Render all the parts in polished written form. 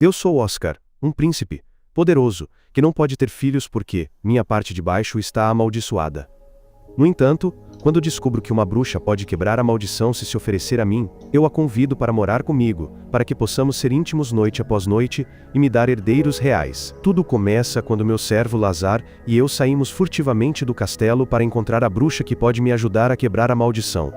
Eu sou Oscar, um príncipe, poderoso, que não pode ter filhos porque minha parte de baixo está amaldiçoada. No entanto, quando descubro que uma bruxa pode quebrar a maldição se oferecer a mim, eu a convido para morar comigo, para que possamos ser íntimos noite após noite e me dar herdeiros reais. Tudo começa quando meu servo Lazar e eu saímos furtivamente do castelo para encontrar a bruxa que pode me ajudar a quebrar a maldição.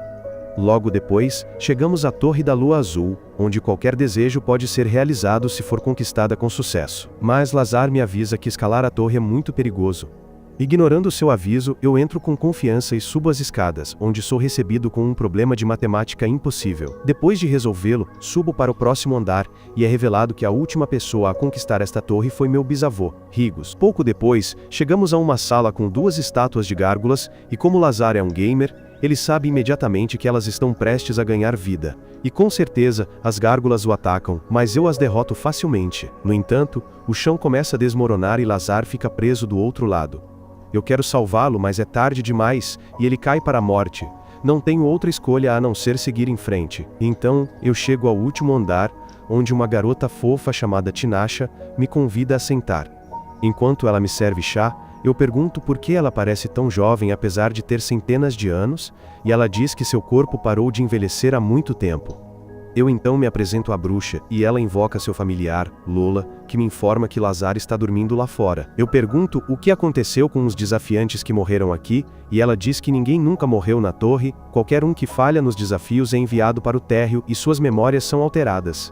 Logo depois, chegamos à Torre da Lua Azul, onde qualquer desejo pode ser realizado se for conquistada com sucesso. Mas Lazar me avisa que escalar a torre é muito perigoso. Ignorando seu aviso, eu entro com confiança e subo as escadas, onde sou recebido com um problema de matemática impossível. Depois de resolvê-lo, subo para o próximo andar, e é revelado que a última pessoa a conquistar esta torre foi meu bisavô, Rigos. Pouco depois, chegamos a uma sala com 2 estátuas de gárgulas, e como Lazar é um gamer, ele sabe imediatamente que elas estão prestes a ganhar vida. E com certeza, as gárgulas o atacam, mas eu as derroto facilmente. No entanto, o chão começa a desmoronar e Lazar fica preso do outro lado. Eu quero salvá-lo, mas é tarde demais, e ele cai para a morte. Não tenho outra escolha a não ser seguir em frente. Então, eu chego ao último andar, onde uma garota fofa chamada Tinasha me convida a sentar. Enquanto ela me serve chá, eu pergunto por que ela parece tão jovem apesar de ter centenas de anos, e ela diz que seu corpo parou de envelhecer há muito tempo. Eu então me apresento à bruxa, e ela invoca seu familiar, Lola, que me informa que Lazar está dormindo lá fora. Eu pergunto o que aconteceu com os desafiantes que morreram aqui, e ela diz que ninguém nunca morreu na torre, qualquer um que falha nos desafios é enviado para o térreo e suas memórias são alteradas.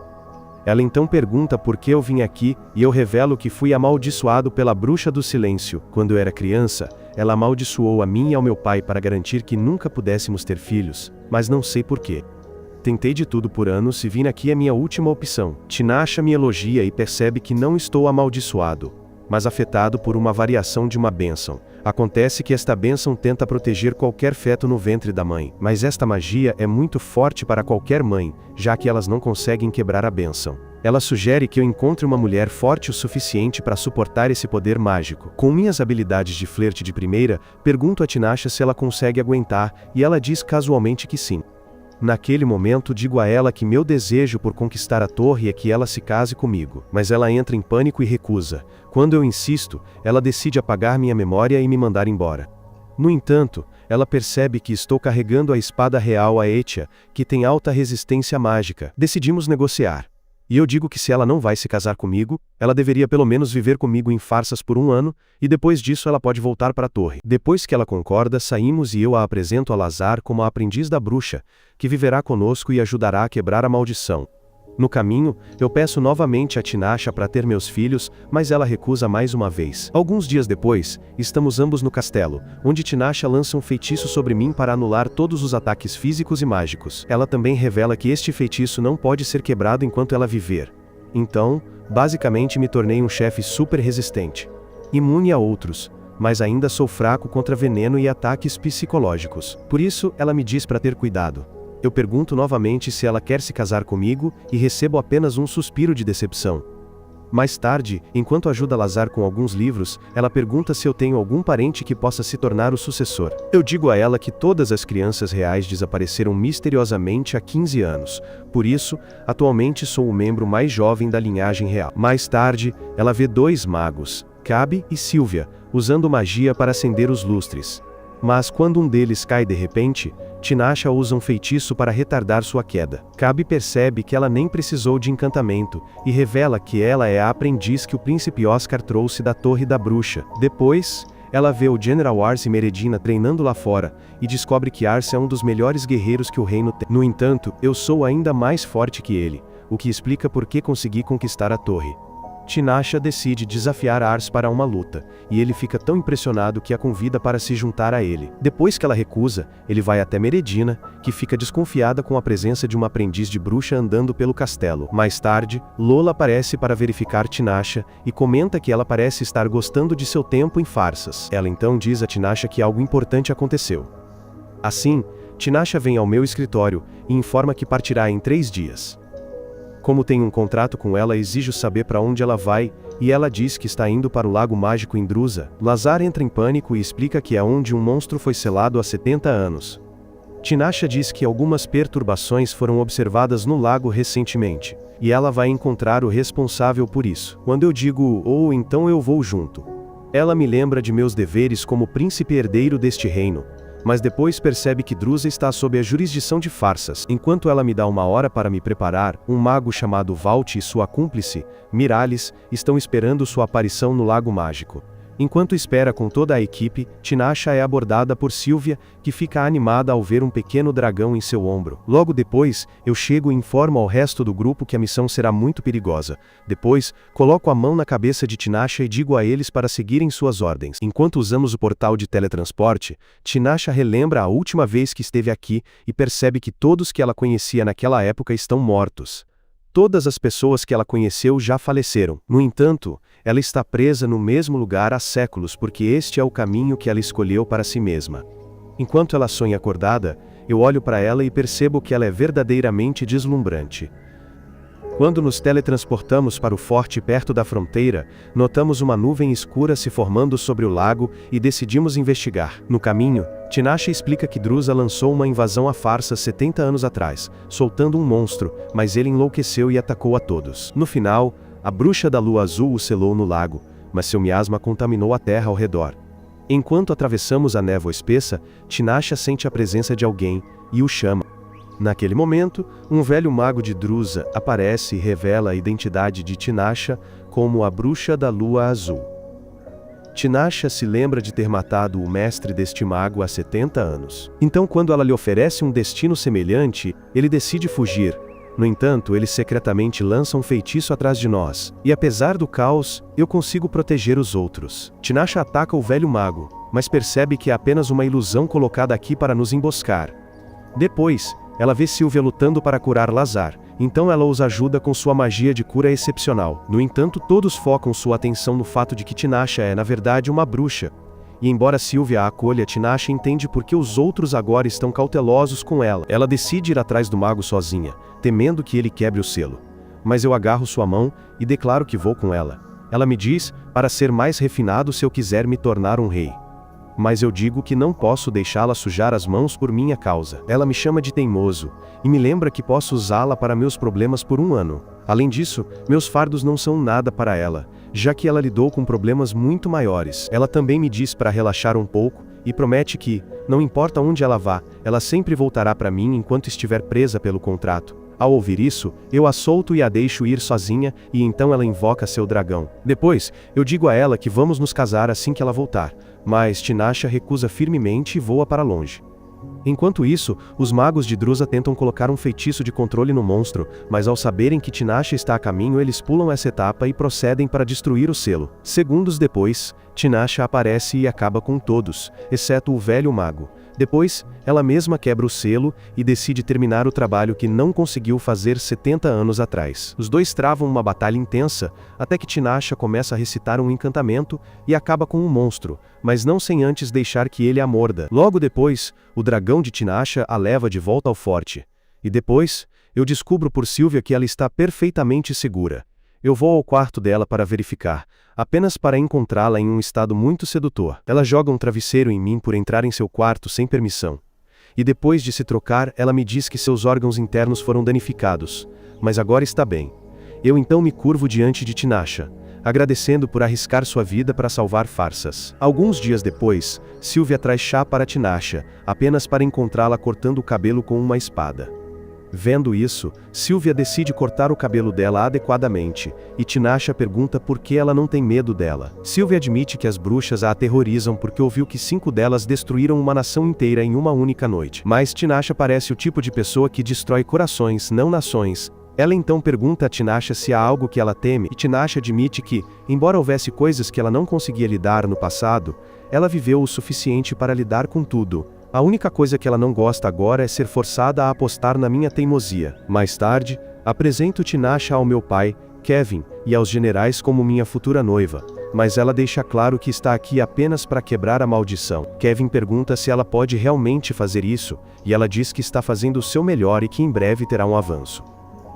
Ela então pergunta por que eu vim aqui, e eu revelo que fui amaldiçoado pela bruxa do silêncio. Quando eu era criança, ela amaldiçoou a mim e ao meu pai para garantir que nunca pudéssemos ter filhos, mas não sei por quê. Tentei de tudo por anos e vim aqui é minha última opção. Tinasha me elogia e percebe que não estou amaldiçoado, mas afetado por uma variação de uma bênção. Acontece que esta bênção tenta proteger qualquer feto no ventre da mãe, mas esta magia é muito forte para qualquer mãe, já que elas não conseguem quebrar a bênção. Ela sugere que eu encontre uma mulher forte o suficiente para suportar esse poder mágico. Com minhas habilidades de flerte de primeira, pergunto a Tinasha se ela consegue aguentar, e ela diz casualmente que sim. Naquele momento digo a ela que meu desejo por conquistar a torre é que ela se case comigo, mas ela entra em pânico e recusa. Quando eu insisto, ela decide apagar minha memória e me mandar embora. No entanto, ela percebe que estou carregando a espada real Aetia, que tem alta resistência mágica. Decidimos negociar. E eu digo que se ela não vai se casar comigo, ela deveria pelo menos viver comigo em farsas por 1 ano, e depois disso ela pode voltar para a torre. Depois que ela concorda, saímos e eu a apresento a Lazar como a aprendiz da bruxa, que viverá conosco e ajudará a quebrar a maldição. No caminho, eu peço novamente a Tinasha para ter meus filhos, mas ela recusa mais uma vez. Alguns dias depois, estamos ambos no castelo, onde Tinasha lança um feitiço sobre mim para anular todos os ataques físicos e mágicos. Ela também revela que este feitiço não pode ser quebrado enquanto ela viver. Então, basicamente me tornei um chefe super resistente. Imune a outros, mas ainda sou fraco contra veneno e ataques psicológicos. Por isso, ela me diz para ter cuidado. Eu pergunto novamente se ela quer se casar comigo, e recebo apenas um suspiro de decepção. Mais tarde, enquanto ajuda Lazar com alguns livros, ela pergunta se eu tenho algum parente que possa se tornar o sucessor. Eu digo a ela que todas as crianças reais desapareceram misteriosamente há 15 anos. Por isso, atualmente sou o membro mais jovem da linhagem real. Mais tarde, ela vê 2 magos, Cabe e Silvia, usando magia para acender os lustres. Mas quando um deles cai de repente, Tinasha usa um feitiço para retardar sua queda. Cabe percebe que ela nem precisou de encantamento, e revela que ela é a aprendiz que o príncipe Oscar trouxe da Torre da Bruxa. Depois, ela vê o General Arce Meredina treinando lá fora, e descobre que Arce é um dos melhores guerreiros que o reino tem. No entanto, eu sou ainda mais forte que ele, o que explica por que consegui conquistar a torre. Tinasha decide desafiar Arce para uma luta, e ele fica tão impressionado que a convida para se juntar a ele. Depois que ela recusa, ele vai até Meredina, que fica desconfiada com a presença de uma aprendiz de bruxa andando pelo castelo. Mais tarde, Lola aparece para verificar Tinasha, e comenta que ela parece estar gostando de seu tempo em farsas. Ela então diz a Tinasha que algo importante aconteceu. Assim, Tinasha vem ao meu escritório, e informa que partirá em 3 dias. Como tenho um contrato com ela, exijo saber para onde ela vai, e ela diz que está indo para o Lago Mágico em Drusa. Lazar entra em pânico e explica que é onde um monstro foi selado há 70 anos. Tinasha diz que algumas perturbações foram observadas no lago recentemente, e ela vai encontrar o responsável por isso. Quando eu digo, então eu vou junto. Ela me lembra de meus deveres como príncipe herdeiro deste reino, mas depois percebe que Drusa está sob a jurisdição de farsas. Enquanto ela me dá uma hora para me preparar, um mago chamado Valt e sua cúmplice, Miralis, estão esperando sua aparição no Lago Mágico. Enquanto espera com toda a equipe, Tinasha é abordada por Sylvia, que fica animada ao ver um pequeno dragão em seu ombro. Logo depois, eu chego e informo ao resto do grupo que a missão será muito perigosa. Depois, coloco a mão na cabeça de Tinasha e digo a eles para seguirem suas ordens. Enquanto usamos o portal de teletransporte, Tinasha relembra a última vez que esteve aqui e percebe que todos que ela conhecia naquela época estão mortos. Todas as pessoas que ela conheceu já faleceram. No entanto, ela está presa no mesmo lugar há séculos porque este é o caminho que ela escolheu para si mesma. Enquanto ela sonha acordada, eu olho para ela e percebo que ela é verdadeiramente deslumbrante. Quando nos teletransportamos para o forte perto da fronteira, notamos uma nuvem escura se formando sobre o lago e decidimos investigar. No caminho, Tinasha explica que Drusa lançou uma invasão à farsa 70 anos atrás, soltando um monstro, mas ele enlouqueceu e atacou a todos. No final, a bruxa da lua azul o selou no lago, mas seu miasma contaminou a terra ao redor. Enquanto atravessamos a névoa espessa, Tinasha sente a presença de alguém e o chama. Naquele momento, um velho mago de Drusa aparece e revela a identidade de Tinasha como a bruxa da lua azul. Tinasha se lembra de ter matado o mestre deste mago há 70 anos. Então, quando ela lhe oferece um destino semelhante, ele decide fugir. No entanto, ele secretamente lança um feitiço atrás de nós, e apesar do caos, eu consigo proteger os outros. Tinasha ataca o velho mago, mas percebe que é apenas uma ilusão colocada aqui para nos emboscar. Depois, ela vê Sylvia lutando para curar Lazar, então ela os ajuda com sua magia de cura excepcional. No entanto, todos focam sua atenção no fato de que Tinasha é na verdade uma bruxa. E embora Sylvia a acolha, Tinasha entende por que os outros agora estão cautelosos com ela. Ela decide ir atrás do mago sozinha, temendo que ele quebre o selo. Mas eu agarro sua mão e declaro que vou com ela. Ela me diz, para ser mais refinado se eu quiser me tornar um rei. Mas eu digo que não posso deixá-la sujar as mãos por minha causa. Ela me chama de teimoso, e me lembra que posso usá-la para meus problemas por 1 ano. Além disso, meus fardos não são nada para ela, já que ela lidou com problemas muito maiores. Ela também me diz para relaxar um pouco, e promete que, não importa onde ela vá, ela sempre voltará para mim enquanto estiver presa pelo contrato. Ao ouvir isso, eu a solto e a deixo ir sozinha, e então ela invoca seu dragão. Depois, eu digo a ela que vamos nos casar assim que ela voltar, mas Tinasha recusa firmemente e voa para longe. Enquanto isso, os magos de Drusa tentam colocar um feitiço de controle no monstro, mas ao saberem que Tinasha está a caminho eles pulam essa etapa e procedem para destruir o selo. Segundos depois, Tinasha aparece e acaba com todos, exceto o velho mago. Depois, ela mesma quebra o selo e decide terminar o trabalho que não conseguiu fazer 70 anos atrás. Os dois travam uma batalha intensa, até que Tinasha começa a recitar um encantamento e acaba com um monstro, mas não sem antes deixar que ele a morda. Logo depois, o dragão de Tinasha a leva de volta ao forte. E depois, eu descubro por Sylvia que ela está perfeitamente segura. Eu vou ao quarto dela para verificar, apenas para encontrá-la em um estado muito sedutor. Ela joga um travesseiro em mim por entrar em seu quarto sem permissão. E depois de se trocar, ela me diz que seus órgãos internos foram danificados, mas agora está bem. Eu então me curvo diante de Tinasha, agradecendo por arriscar sua vida para salvar farsas. Alguns dias depois, Sylvia traz chá para Tinasha, apenas para encontrá-la cortando o cabelo com uma espada. Vendo isso, Sylvia decide cortar o cabelo dela adequadamente, e Tinasha pergunta por que ela não tem medo dela. Sylvia admite que as bruxas a aterrorizam porque ouviu que 5 delas destruíram uma nação inteira em uma única noite. Mas Tinasha parece o tipo de pessoa que destrói corações, não nações. Ela então pergunta a Tinasha se há algo que ela teme, e Tinasha admite que, embora houvesse coisas que ela não conseguia lidar no passado, ela viveu o suficiente para lidar com tudo. A única coisa que ela não gosta agora é ser forçada a apostar na minha teimosia. Mais tarde, apresento Tinasha ao meu pai, Kevin, e aos generais como minha futura noiva, mas ela deixa claro que está aqui apenas para quebrar a maldição. Kevin pergunta se ela pode realmente fazer isso, e ela diz que está fazendo o seu melhor e que em breve terá um avanço.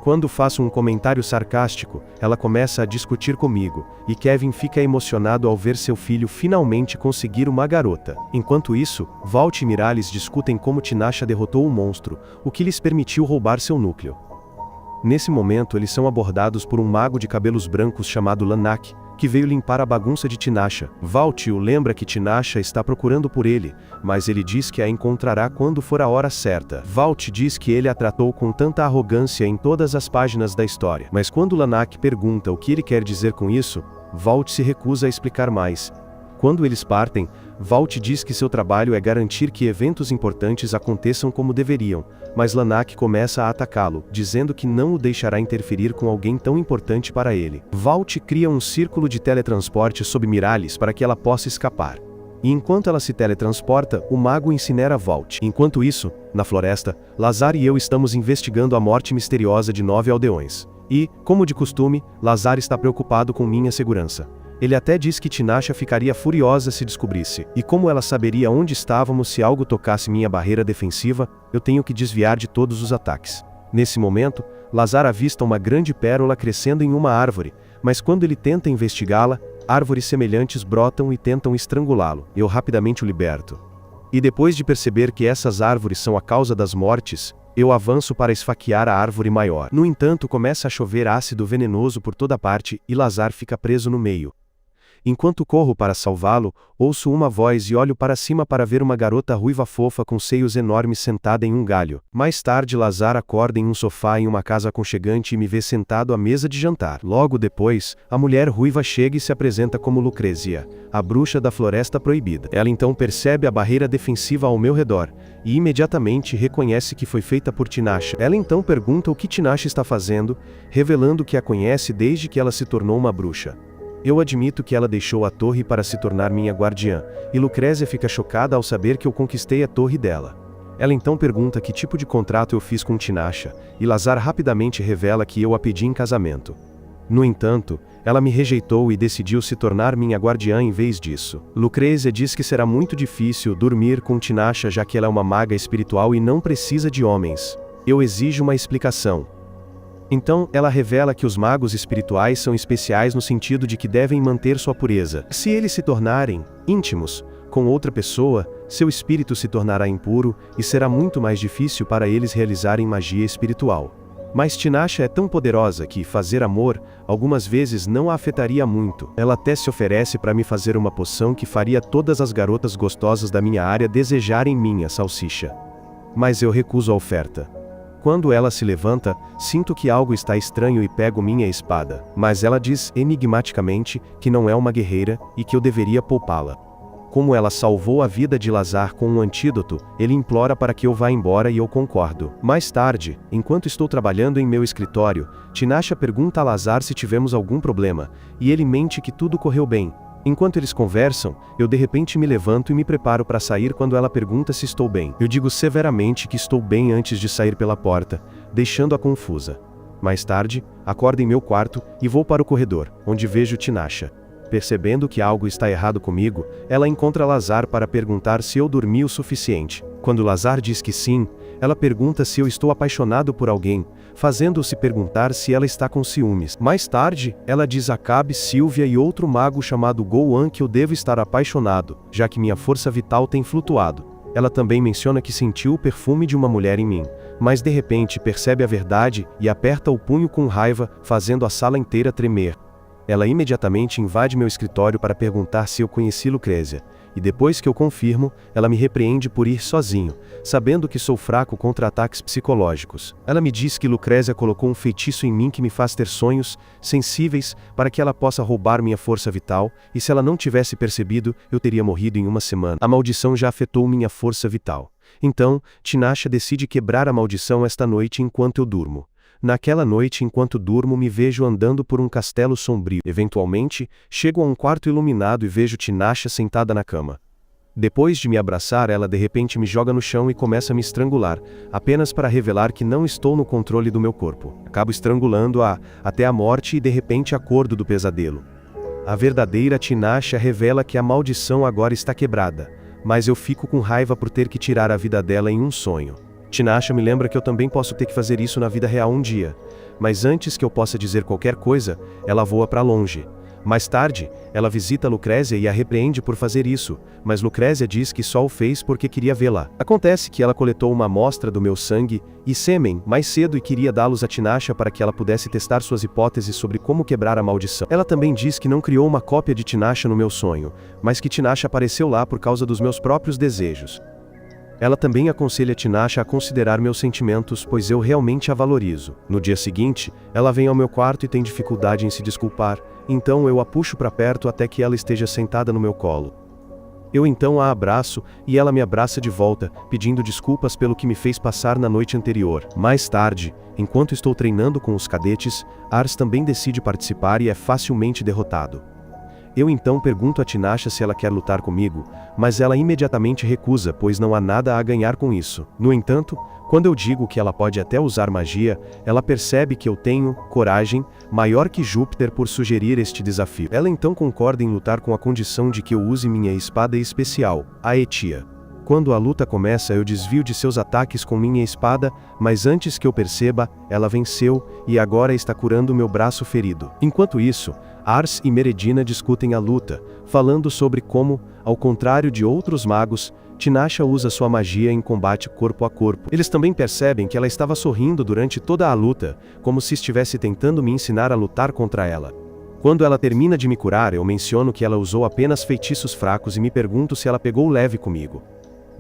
Quando faço um comentário sarcástico, ela começa a discutir comigo, e Kevin fica emocionado ao ver seu filho finalmente conseguir uma garota. Enquanto isso, Valt e Miralis discutem como Tinasha derrotou o monstro, o que lhes permitiu roubar seu núcleo. Nesse momento eles são abordados por um mago de cabelos brancos chamado Lanak, que veio limpar a bagunça de Tinasha. Valt o lembra que Tinasha está procurando por ele, mas ele diz que a encontrará quando for a hora certa. Valt diz que ele a tratou com tanta arrogância em todas as páginas da história. Mas quando Lanak pergunta o que ele quer dizer com isso, Valt se recusa a explicar mais. Quando eles partem, Valt diz que seu trabalho é garantir que eventos importantes aconteçam como deveriam, mas Lanak começa a atacá-lo, dizendo que não o deixará interferir com alguém tão importante para ele. Valt cria um círculo de teletransporte sob Miralis para que ela possa escapar. E enquanto ela se teletransporta, o mago incinera Valt. Enquanto isso, na floresta, Lazar e eu estamos investigando a morte misteriosa de 9 aldeões. E, como de costume, Lazar está preocupado com minha segurança. Ele até diz que Tinasha ficaria furiosa se descobrisse. E como ela saberia onde estávamos se algo tocasse minha barreira defensiva, eu tenho que desviar de todos os ataques. Nesse momento, Lazar avista uma grande pérola crescendo em uma árvore, mas quando ele tenta investigá-la, árvores semelhantes brotam e tentam estrangulá-lo. Eu rapidamente o liberto. E depois de perceber que essas árvores são a causa das mortes, eu avanço para esfaquear a árvore maior. No entanto, começa a chover ácido venenoso por toda parte e Lazar fica preso no meio. Enquanto corro para salvá-lo, ouço uma voz e olho para cima para ver uma garota ruiva fofa com seios enormes sentada em um galho. Mais tarde Lazar acorda em um sofá em uma casa aconchegante e me vê sentado à mesa de jantar. Logo depois, a mulher ruiva chega e se apresenta como Lucrezia, a bruxa da Floresta Proibida. Ela então percebe a barreira defensiva ao meu redor, e imediatamente reconhece que foi feita por Tinasha. Ela então pergunta o que Tinasha está fazendo, revelando que a conhece desde que ela se tornou uma bruxa. Eu admito que ela deixou a torre para se tornar minha guardiã, e Lucrezia fica chocada ao saber que eu conquistei a torre dela. Ela então pergunta que tipo de contrato eu fiz com Tinasha, e Lazar rapidamente revela que eu a pedi em casamento. No entanto, ela me rejeitou e decidiu se tornar minha guardiã em vez disso. Lucrezia diz que será muito difícil dormir com Tinasha já que ela é uma maga espiritual e não precisa de homens. Eu exijo uma explicação. Então, ela revela que os magos espirituais são especiais no sentido de que devem manter sua pureza. Se eles se tornarem íntimos com outra pessoa, seu espírito se tornará impuro e será muito mais difícil para eles realizarem magia espiritual. Mas Tinasha é tão poderosa que fazer amor, algumas vezes não a afetaria muito. Ela até se oferece para me fazer uma poção que faria todas as garotas gostosas da minha área desejarem minha salsicha. Mas eu recuso a oferta. Quando ela se levanta, sinto que algo está estranho e pego minha espada. Mas ela diz enigmaticamente que não é uma guerreira e que eu deveria poupá-la. Como ela salvou a vida de Lazar com um antídoto, ele implora para que eu vá embora e eu concordo. Mais tarde, enquanto estou trabalhando em meu escritório, Tinasha pergunta a Lazar se tivemos algum problema, e ele mente que tudo correu bem. Enquanto eles conversam, eu de repente me levanto e me preparo para sair quando ela pergunta se estou bem. Eu digo severamente que estou bem antes de sair pela porta, deixando-a confusa. Mais tarde, acordo em meu quarto e vou para o corredor, onde vejo Tinasha. Percebendo que algo está errado comigo, ela encontra Lazar para perguntar se eu dormi o suficiente. Quando Lazar diz que sim, ela pergunta se eu estou apaixonado por alguém, fazendo-o se perguntar se ela está com ciúmes. Mais tarde, ela diz a Cabe, Sylvia e outro mago chamado Gouan que eu devo estar apaixonado, já que minha força vital tem flutuado. Ela também menciona que sentiu o perfume de uma mulher em mim, mas de repente percebe a verdade e aperta o punho com raiva, fazendo a sala inteira tremer. Ela imediatamente invade meu escritório para perguntar se eu conheci Lucrezia, e depois que eu confirmo, ela me repreende por ir sozinho, sabendo que sou fraco contra ataques psicológicos. Ela me diz que Lucrezia colocou um feitiço em mim que me faz ter sonhos sensíveis para que ela possa roubar minha força vital, e se ela não tivesse percebido, eu teria morrido em uma semana. A maldição já afetou minha força vital. Então, Tinasha decide quebrar a maldição esta noite enquanto eu durmo. Naquela noite, enquanto durmo, me vejo andando por um castelo sombrio. Eventualmente, chego a um quarto iluminado e vejo Tinasha sentada na cama. Depois de me abraçar, ela de repente me joga no chão e começa a me estrangular, apenas para revelar que não estou no controle do meu corpo. Acabo estrangulando-a até a morte e de repente acordo do pesadelo. A verdadeira Tinasha revela que a maldição agora está quebrada, mas eu fico com raiva por ter que tirar a vida dela em um sonho. Tinasha me lembra que eu também posso ter que fazer isso na vida real um dia, mas antes que eu possa dizer qualquer coisa, ela voa para longe. Mais tarde, ela visita Lucrézia e a repreende por fazer isso, mas Lucrézia diz que só o fez porque queria vê-la. Acontece que ela coletou uma amostra do meu sangue e sêmen mais cedo e queria dá-los a Tinasha para que ela pudesse testar suas hipóteses sobre como quebrar a maldição. Ela também diz que não criou uma cópia de Tinasha no meu sonho, mas que Tinasha apareceu lá por causa dos meus próprios desejos. Ela também aconselha Tinasha a considerar meus sentimentos, pois eu realmente a valorizo. No dia seguinte, ela vem ao meu quarto e tem dificuldade em se desculpar, então eu a puxo para perto até que ela esteja sentada no meu colo. Eu então a abraço, e ela me abraça de volta, pedindo desculpas pelo que me fez passar na noite anterior. Mais tarde, enquanto estou treinando com os cadetes, Ars também decide participar e é facilmente derrotado. Eu então pergunto a Tinasha se ela quer lutar comigo, mas ela imediatamente recusa, pois não há nada a ganhar com isso. No entanto, quando eu digo que ela pode até usar magia, ela percebe que eu tenho coragem maior que Júpiter por sugerir este desafio. Ela então concorda em lutar com a condição de que eu use minha espada especial, a Etia. Quando a luta começa, eu desvio de seus ataques com minha espada, mas antes que eu perceba, ela venceu e agora está curando meu braço ferido. Enquanto isso, Ars e Meredina discutem a luta, falando sobre como, ao contrário de outros magos, Tinasha usa sua magia em combate corpo a corpo. Eles também percebem que ela estava sorrindo durante toda a luta, como se estivesse tentando me ensinar a lutar contra ela. Quando ela termina de me curar, eu menciono que ela usou apenas feitiços fracos e me pergunto se ela pegou leve comigo.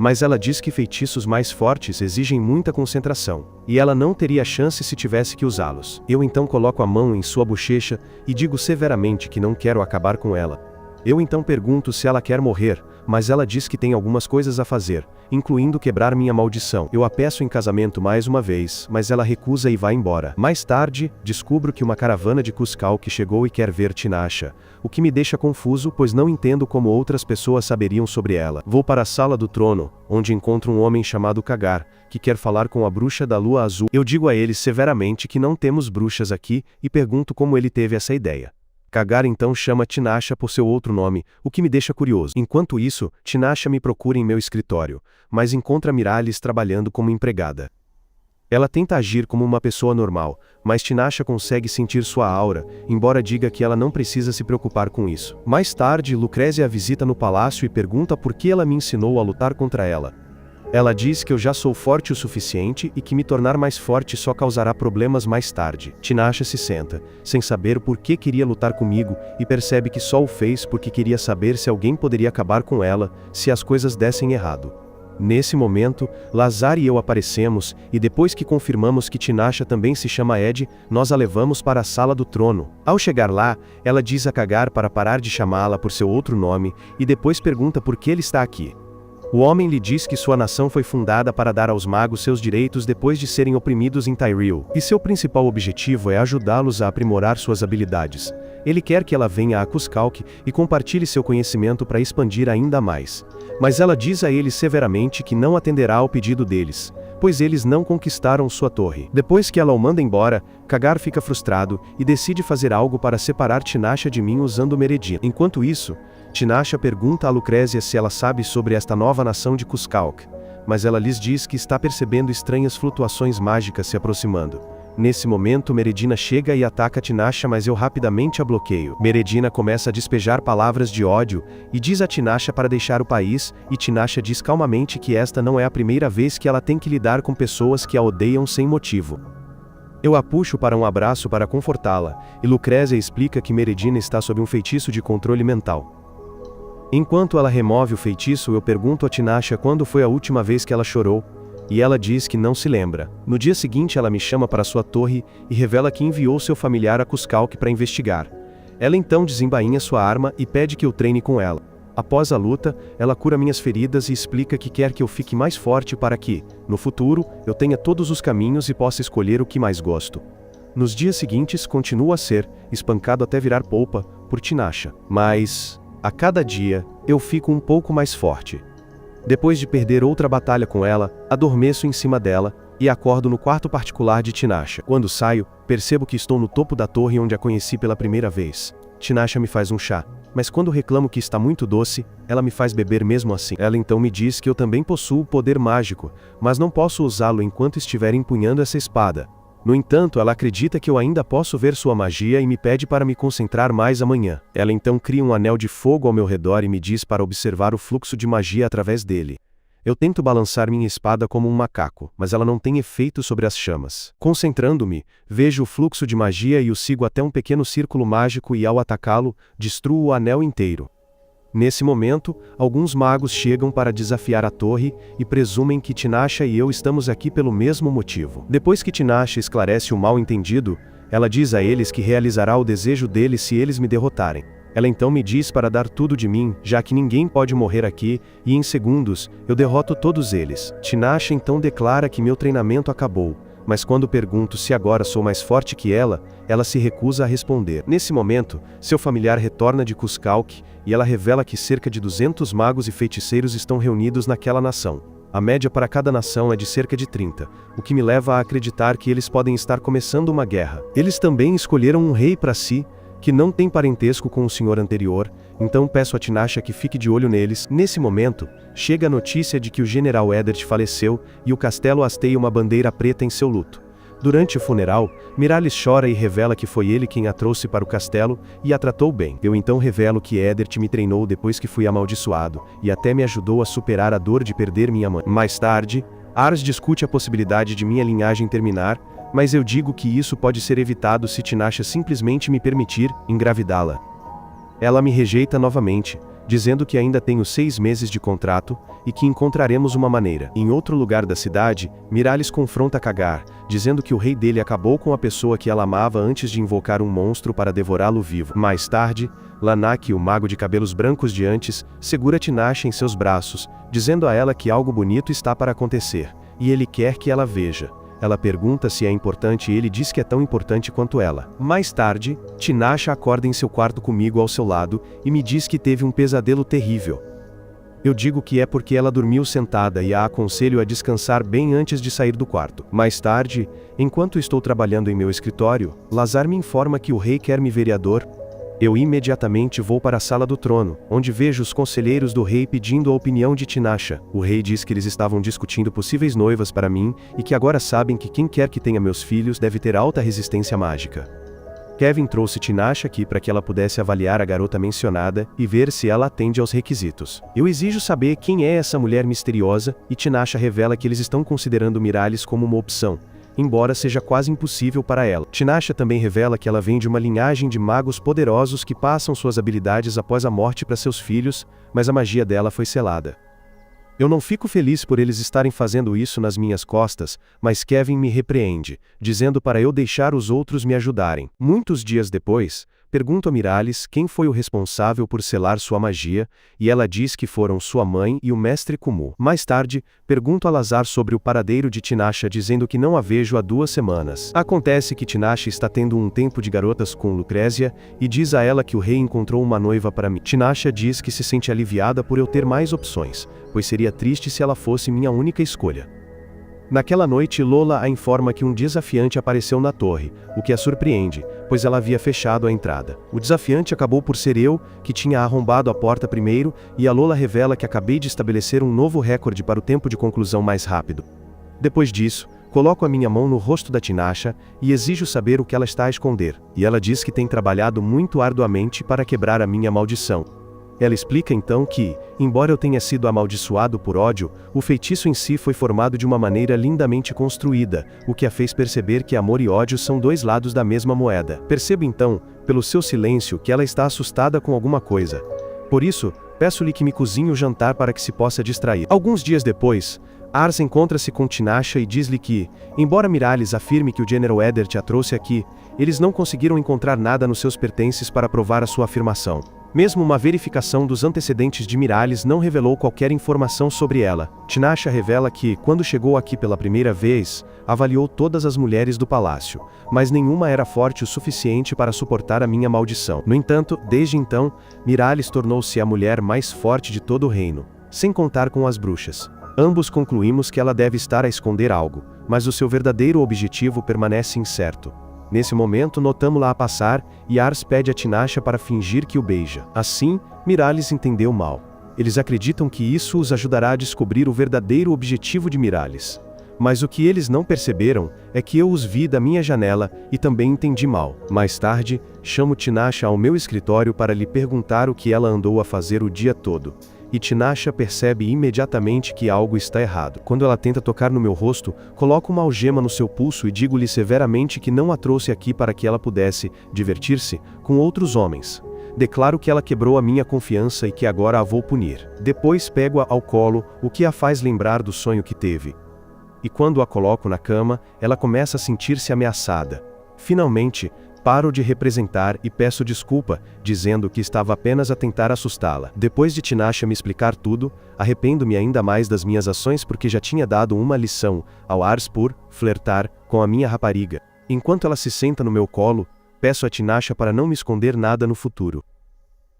Mas ela diz que feitiços mais fortes exigem muita concentração, e ela não teria chance se tivesse que usá-los. Eu então coloco a mão em sua bochecha e digo severamente que não quero acabar com ela. Eu então pergunto se ela quer morrer, mas ela diz que tem algumas coisas a fazer, incluindo quebrar minha maldição. Eu a peço em casamento mais uma vez, mas ela recusa e vai embora. Mais tarde, descubro que uma caravana de Cuscalque chegou e quer ver Tinasha, o que me deixa confuso, pois não entendo como outras pessoas saberiam sobre ela. Vou para a sala do trono, onde encontro um homem chamado Kagar, que quer falar com a bruxa da lua azul. Eu digo a ele severamente que não temos bruxas aqui e pergunto como ele teve essa ideia. Kagar então chama Tinasha por seu outro nome, o que me deixa curioso. Enquanto isso, Tinasha me procura em meu escritório, mas encontra Miralles trabalhando como empregada. Ela tenta agir como uma pessoa normal, mas Tinasha consegue sentir sua aura, embora diga que ela não precisa se preocupar com isso. Mais tarde, Lucrézia a visita no palácio e pergunta por que ela me ensinou a lutar contra ela. Ela diz que eu já sou forte o suficiente e que me tornar mais forte só causará problemas mais tarde. Tinasha se senta, sem saber por que queria lutar comigo, e percebe que só o fez porque queria saber se alguém poderia acabar com ela, se as coisas dessem errado. Nesse momento, Lazar e eu aparecemos, e depois que confirmamos que Tinasha também se chama Ed, nós a levamos para a sala do trono. Ao chegar lá, ela diz a Kagar para parar de chamá-la por seu outro nome, e depois pergunta por que ele está aqui. O homem lhe diz que sua nação foi fundada para dar aos magos seus direitos depois de serem oprimidos em Tyrell, e seu principal objetivo é ajudá-los a aprimorar suas habilidades. Ele quer que ela venha a Cuscalque e compartilhe seu conhecimento para expandir ainda mais. Mas ela diz a ele severamente que não atenderá ao pedido deles, pois eles não conquistaram sua torre. Depois que ela o manda embora, Kagar fica frustrado e decide fazer algo para separar Tinasha de mim usando Meredina. Enquanto isso, Tinasha pergunta a Lucrézia se ela sabe sobre esta nova nação de Cuscalque, mas ela lhes diz que está percebendo estranhas flutuações mágicas se aproximando. Nesse momento, Meredina chega e ataca Tinasha, mas eu rapidamente a bloqueio. Meredina começa a despejar palavras de ódio e diz a Tinasha para deixar o país, e Tinasha diz calmamente que esta não é a primeira vez que ela tem que lidar com pessoas que a odeiam sem motivo. Eu a puxo para um abraço para confortá-la, e Lucrézia explica que Meredina está sob um feitiço de controle mental. Enquanto ela remove o feitiço, eu pergunto a Tinasha quando foi a última vez que ela chorou, e ela diz que não se lembra. No dia seguinte, ela me chama para sua torre e revela que enviou seu familiar a Cuscalque para investigar. Ela então desembainha sua arma e pede que eu treine com ela. Após a luta, ela cura minhas feridas e explica que quer que eu fique mais forte para que, no futuro, eu tenha todos os caminhos e possa escolher o que mais gosto. Nos dias seguintes, continuo a ser, espancado até virar polpa, por Tinasha. Mas, a cada dia, eu fico um pouco mais forte. Depois de perder outra batalha com ela, adormeço em cima dela, e acordo no quarto particular de Tinasha. Quando saio, percebo que estou no topo da torre onde a conheci pela primeira vez. Tinasha me faz um chá, mas quando reclamo que está muito doce, ela me faz beber mesmo assim. Ela então me diz que eu também possuo poder mágico, mas não posso usá-lo enquanto estiver empunhando essa espada. No entanto, ela acredita que eu ainda posso ver sua magia e me pede para me concentrar mais amanhã. Ela então cria um anel de fogo ao meu redor e me diz para observar o fluxo de magia através dele. Eu tento balançar minha espada como um macaco, mas ela não tem efeito sobre as chamas. Concentrando-me, vejo o fluxo de magia e o sigo até um pequeno círculo mágico e ao atacá-lo, destruo o anel inteiro. Nesse momento, alguns magos chegam para desafiar a torre e presumem que Tinasha e eu estamos aqui pelo mesmo motivo. Depois que Tinasha esclarece o mal-entendido, ela diz a eles que realizará o desejo deles se eles me derrotarem. Ela então me diz para dar tudo de mim, já que ninguém pode morrer aqui, e em segundos, eu derroto todos eles. Tinasha então declara que meu treinamento acabou, mas quando pergunto se agora sou mais forte que ela se recusa a responder. Nesse momento, seu familiar retorna de Cuscalque, e ela revela que cerca de 200 magos e feiticeiros estão reunidos naquela nação. A média para cada nação é de cerca de 30, o que me leva a acreditar que eles podem estar começando uma guerra. Eles também escolheram um rei para si, que não tem parentesco com o senhor anterior, então peço a Tinasha que fique de olho neles. Nesse momento, chega a notícia de que o general Eddard faleceu e o castelo hasteia uma bandeira preta em seu luto. Durante o funeral, Miralis chora e revela que foi ele quem a trouxe para o castelo e a tratou bem. Eu então revelo que Eddard me treinou depois que fui amaldiçoado, e até me ajudou a superar a dor de perder minha mãe. Mais tarde, Ars discute a possibilidade de minha linhagem terminar, mas eu digo que isso pode ser evitado se Tinasha simplesmente me permitir engravidá-la. Ela me rejeita novamente, dizendo que ainda tenho 6 meses de contrato, e que encontraremos uma maneira. Em outro lugar da cidade, Miralis confronta Kagar, dizendo que o rei dele acabou com a pessoa que ela amava antes de invocar um monstro para devorá-lo vivo. Mais tarde, Lanak, o mago de cabelos brancos de antes, segura Tinasha em seus braços, dizendo a ela que algo bonito está para acontecer, e ele quer que ela veja. Ela pergunta se é importante e ele diz que é tão importante quanto ela. Mais tarde, Tinasha acorda em seu quarto comigo ao seu lado e me diz que teve um pesadelo terrível. Eu digo que é porque ela dormiu sentada e a aconselho a descansar bem antes de sair do quarto. Mais tarde, enquanto estou trabalhando em meu escritório, Lazar me informa que o rei quer me vereador. Eu imediatamente vou para a sala do trono, onde vejo os conselheiros do rei pedindo a opinião de Tinasha. O rei diz que eles estavam discutindo possíveis noivas para mim, e que agora sabem que quem quer que tenha meus filhos deve ter alta resistência mágica. Kevin trouxe Tinasha aqui para que ela pudesse avaliar a garota mencionada e ver se ela atende aos requisitos. Eu exijo saber quem é essa mulher misteriosa, e Tinasha revela que eles estão considerando Miralis como uma opção, embora seja quase impossível para ela. Tinasha também revela que ela vem de uma linhagem de magos poderosos que passam suas habilidades após a morte para seus filhos, mas a magia dela foi selada. Eu não fico feliz por eles estarem fazendo isso nas minhas costas, mas Kevin me repreende, dizendo para eu deixar os outros me ajudarem. Muitos dias depois, pergunto a Miralis quem foi o responsável por selar sua magia, e ela diz que foram sua mãe e o mestre Kumu. Mais tarde, pergunto a Lazar sobre o paradeiro de Tinasha, dizendo que não a vejo há 2 semanas. Acontece que Tinasha está tendo um tempo de garotas com Lucrézia, e diz a ela que o rei encontrou uma noiva para mim. Tinasha diz que se sente aliviada por eu ter mais opções, pois seria triste se ela fosse minha única escolha. Naquela noite, Lola a informa que um desafiante apareceu na torre, o que a surpreende, pois ela havia fechado a entrada. O desafiante acabou por ser eu, que tinha arrombado a porta primeiro, e a Lola revela que acabei de estabelecer um novo recorde para o tempo de conclusão mais rápido. Depois disso, coloco a minha mão no rosto da Tinasha e exijo saber o que ela está a esconder, e ela diz que tem trabalhado muito arduamente para quebrar a minha maldição. Ela explica então que, embora eu tenha sido amaldiçoado por ódio, o feitiço em si foi formado de uma maneira lindamente construída, o que a fez perceber que amor e ódio são 2 lados da mesma moeda. Percebo então, pelo seu silêncio, que ela está assustada com alguma coisa. Por isso, peço-lhe que me cozinhe o jantar para que se possa distrair. Alguns dias depois, Ars encontra-se com Tinasha e diz-lhe que, embora Miralis afirme que o General Eddard a trouxe aqui, eles não conseguiram encontrar nada nos seus pertences para provar a sua afirmação. Mesmo uma verificação dos antecedentes de Miralis não revelou qualquer informação sobre ela. Tinasha revela que, quando chegou aqui pela primeira vez, avaliou todas as mulheres do palácio, mas nenhuma era forte o suficiente para suportar a minha maldição. No entanto, desde então, Miralis tornou-se a mulher mais forte de todo o reino, sem contar com as bruxas. Ambos concluímos que ela deve estar a esconder algo, mas o seu verdadeiro objetivo permanece incerto. Nesse momento notamo-la a passar, e Ars pede a Tinasha para fingir que o beija. Assim, Miralis entendeu mal. Eles acreditam que isso os ajudará a descobrir o verdadeiro objetivo de Miralis. Mas o que eles não perceberam é que eu os vi da minha janela e também entendi mal. Mais tarde, chamo Tinasha ao meu escritório para lhe perguntar o que ela andou a fazer o dia todo. E Tinasha percebe imediatamente que algo está errado. Quando ela tenta tocar no meu rosto, coloco uma algema no seu pulso e digo-lhe severamente que não a trouxe aqui para que ela pudesse divertir-se com outros homens. Declaro que ela quebrou a minha confiança e que agora a vou punir. Depois pego-a ao colo, o que a faz lembrar do sonho que teve. E quando a coloco na cama, ela começa a sentir-se ameaçada. Finalmente, paro de representar e peço desculpa, dizendo que estava apenas a tentar assustá-la. Depois de Tinasha me explicar tudo, arrependo-me ainda mais das minhas ações porque já tinha dado uma lição ao Ars por flertar com a minha rapariga. Enquanto ela se senta no meu colo, peço a Tinasha para não me esconder nada no futuro.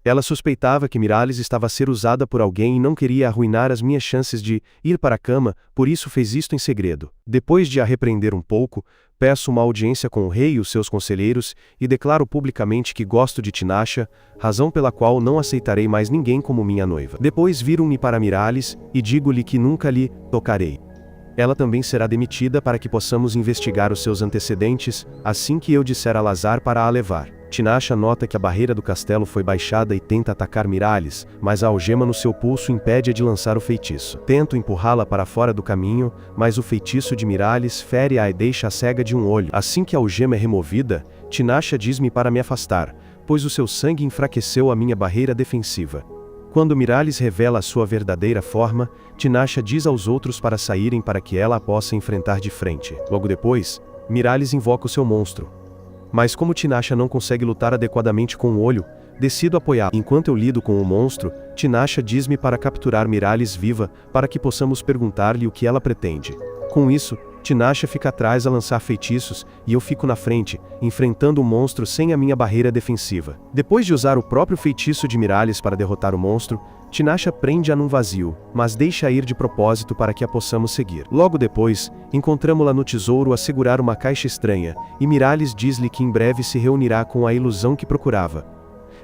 Ela suspeitava que Miralles estava a ser usada por alguém e não queria arruinar as minhas chances de ir para a cama, por isso fez isto em segredo. Depois de a repreender um pouco, peço uma audiência com o rei e os seus conselheiros e declaro publicamente que gosto de Tinasha, razão pela qual não aceitarei mais ninguém como minha noiva. Depois viro-me para Miralles e digo-lhe que nunca lhe tocarei. Ela também será demitida para que possamos investigar os seus antecedentes, assim que eu disser a Lazar para a levar. Tinasha nota que a barreira do castelo foi baixada e tenta atacar Miralles, mas a algema no seu pulso impede-a de lançar o feitiço. Tento empurrá-la para fora do caminho, mas o feitiço de Miralles fere-a e deixa-a cega de um olho. Assim que a algema é removida, Tinasha diz-me para me afastar, pois o seu sangue enfraqueceu a minha barreira defensiva. Quando Miralles revela a sua verdadeira forma, Tinasha diz aos outros para saírem para que ela a possa enfrentar de frente. Logo depois, Miralles invoca o seu monstro. Mas como Tinasha não consegue lutar adequadamente com o olho, decido apoiá-la. Enquanto eu lido com o monstro, Tinasha diz-me para capturar Miralles viva, para que possamos perguntar-lhe o que ela pretende. Com isso, Tinasha fica atrás a lançar feitiços, e eu fico na frente, enfrentando o monstro sem a minha barreira defensiva. Depois de usar o próprio feitiço de Miralles para derrotar o monstro, Tinasha prende-a num vazio, mas deixa-a ir de propósito para que a possamos seguir. Logo depois, encontramo-la no tesouro a segurar uma caixa estranha, e Miralles diz-lhe que em breve se reunirá com a ilusão que procurava.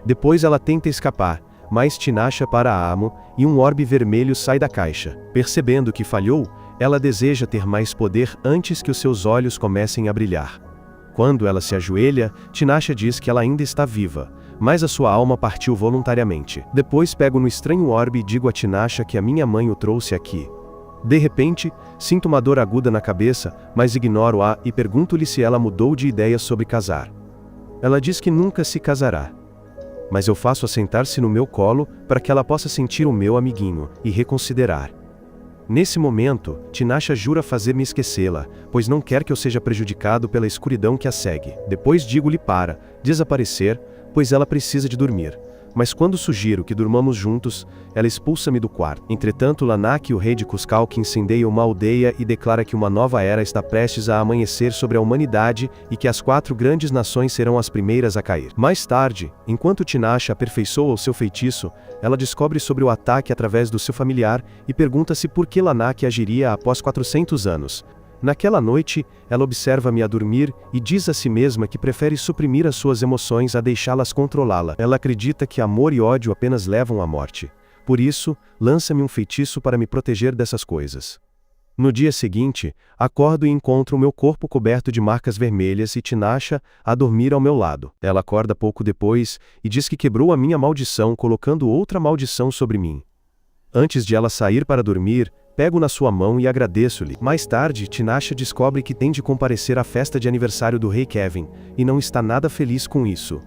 Depois ela tenta escapar, mas Tinasha para a amo, e um orbe vermelho sai da caixa. Percebendo que falhou, ela deseja ter mais poder antes que os seus olhos comecem a brilhar. Quando ela se ajoelha, Tinasha diz que ela ainda está viva, mas a sua alma partiu voluntariamente. Depois pego no estranho orbe e digo a Tinasha que a minha mãe o trouxe aqui. De repente, sinto uma dor aguda na cabeça, mas ignoro-a e pergunto-lhe se ela mudou de ideia sobre casar. Ela diz que nunca se casará. Mas eu faço-a sentar-se no meu colo para que ela possa sentir o meu amiguinho e reconsiderar. Nesse momento, Tinasha jura fazer-me esquecê-la, pois não quer que eu seja prejudicado pela escuridão que a segue. Depois digo-lhe para desaparecer, pois ela precisa de dormir. Mas quando sugiro que durmamos juntos, ela expulsa-me do quarto. Entretanto, Lanak, o rei de Cuscalque, incendeia uma aldeia e declara que uma nova era está prestes a amanhecer sobre a humanidade e que as 4 grandes nações serão as primeiras a cair. Mais tarde, enquanto Tinasha aperfeiçoa o seu feitiço, ela descobre sobre o ataque através do seu familiar e pergunta-se por que Lanak agiria após 400 anos. Naquela noite, ela observa-me a dormir e diz a si mesma que prefere suprimir as suas emoções a deixá-las controlá-la. Ela acredita que amor e ódio apenas levam à morte. Por isso, lança-me um feitiço para me proteger dessas coisas. No dia seguinte, acordo e encontro o meu corpo coberto de marcas vermelhas e Tinasha a dormir ao meu lado. Ela acorda pouco depois e diz que quebrou a minha maldição colocando outra maldição sobre mim. Antes de ela sair para dormir, pego na sua mão e agradeço-lhe. Mais tarde, Tinasha descobre que tem de comparecer à festa de aniversário do rei Kevin, e não está nada feliz com isso.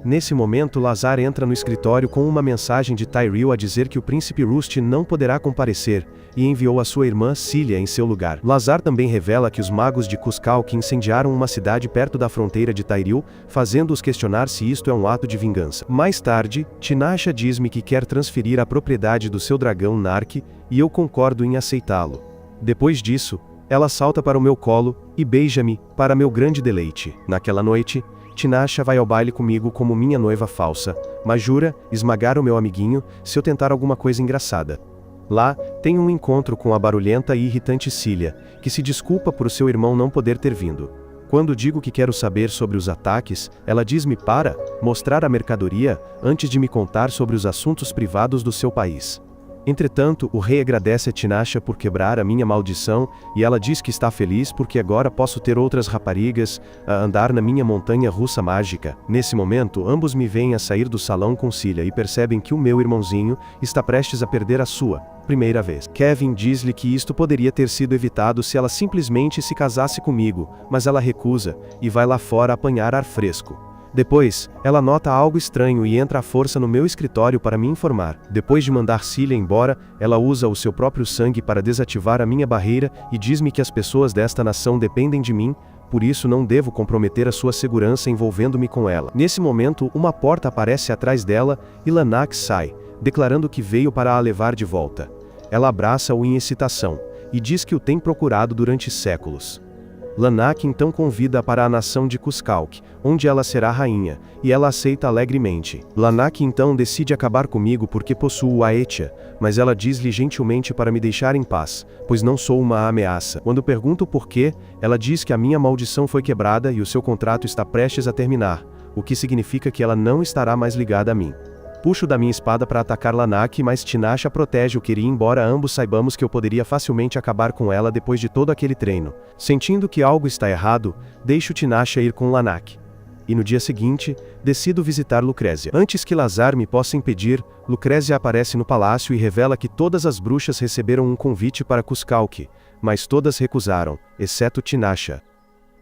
Nesse momento, Lazar entra no escritório com uma mensagem de Tyrell a dizer que o príncipe Rust não poderá comparecer, e enviou a sua irmã Cilia em seu lugar. Lazar também revela que os magos de Cuscalque incendiaram uma cidade perto da fronteira de Tyrell, fazendo-os questionar se isto é um ato de vingança. Mais tarde, Tinasha diz-me que quer transferir a propriedade do seu dragão Nark, e eu concordo em aceitá-lo. Depois disso, ela salta para o meu colo e beija-me, para meu grande deleite. Naquela noite, Tinasha vai ao baile comigo como minha noiva falsa, mas jura esmagar o meu amiguinho se eu tentar alguma coisa engraçada. Lá, tenho um encontro com a barulhenta e irritante Cilia, que se desculpa por o seu irmão não poder ter vindo. Quando digo que quero saber sobre os ataques, ela diz-me para mostrar a mercadoria antes de me contar sobre os assuntos privados do seu país. Entretanto, o rei agradece a Tinasha por quebrar a minha maldição, e ela diz que está feliz porque agora posso ter outras raparigas a andar na minha montanha russa mágica. Nesse momento, ambos me veem a sair do salão com Cilia e percebem que o meu irmãozinho está prestes a perder a sua primeira vez. Kevin diz-lhe que isto poderia ter sido evitado se ela simplesmente se casasse comigo, mas ela recusa, e vai lá fora apanhar ar fresco. Depois, ela nota algo estranho e entra à força no meu escritório para me informar. Depois de mandar Cilia embora, ela usa o seu próprio sangue para desativar a minha barreira e diz-me que as pessoas desta nação dependem de mim, por isso não devo comprometer a sua segurança envolvendo-me com ela. Nesse momento, uma porta aparece atrás dela e Lanak sai, declarando que veio para a levar de volta. Ela abraça-o em excitação, e diz que o tem procurado durante séculos. Lanak então convida-a para a nação de Cuscalc, onde ela será rainha, e ela aceita alegremente. Lanak então decide acabar comigo porque possuo Aetia, mas ela diz-lhe gentilmente para me deixar em paz, pois não sou uma ameaça. Quando pergunto por quê, ela diz que a minha maldição foi quebrada e o seu contrato está prestes a terminar, o que significa que ela não estará mais ligada a mim. Puxo da minha espada para atacar Lanak, mas Tinasha protege o Kiri, embora ambos saibamos que eu poderia facilmente acabar com ela depois de todo aquele treino. Sentindo que algo está errado, deixo Tinasha ir com Lanak. E no dia seguinte, decido visitar Lucrézia. Antes que Lazar me possa impedir, Lucrézia aparece no palácio e revela que todas as bruxas receberam um convite para Cuscalc, mas todas recusaram, exceto Tinasha.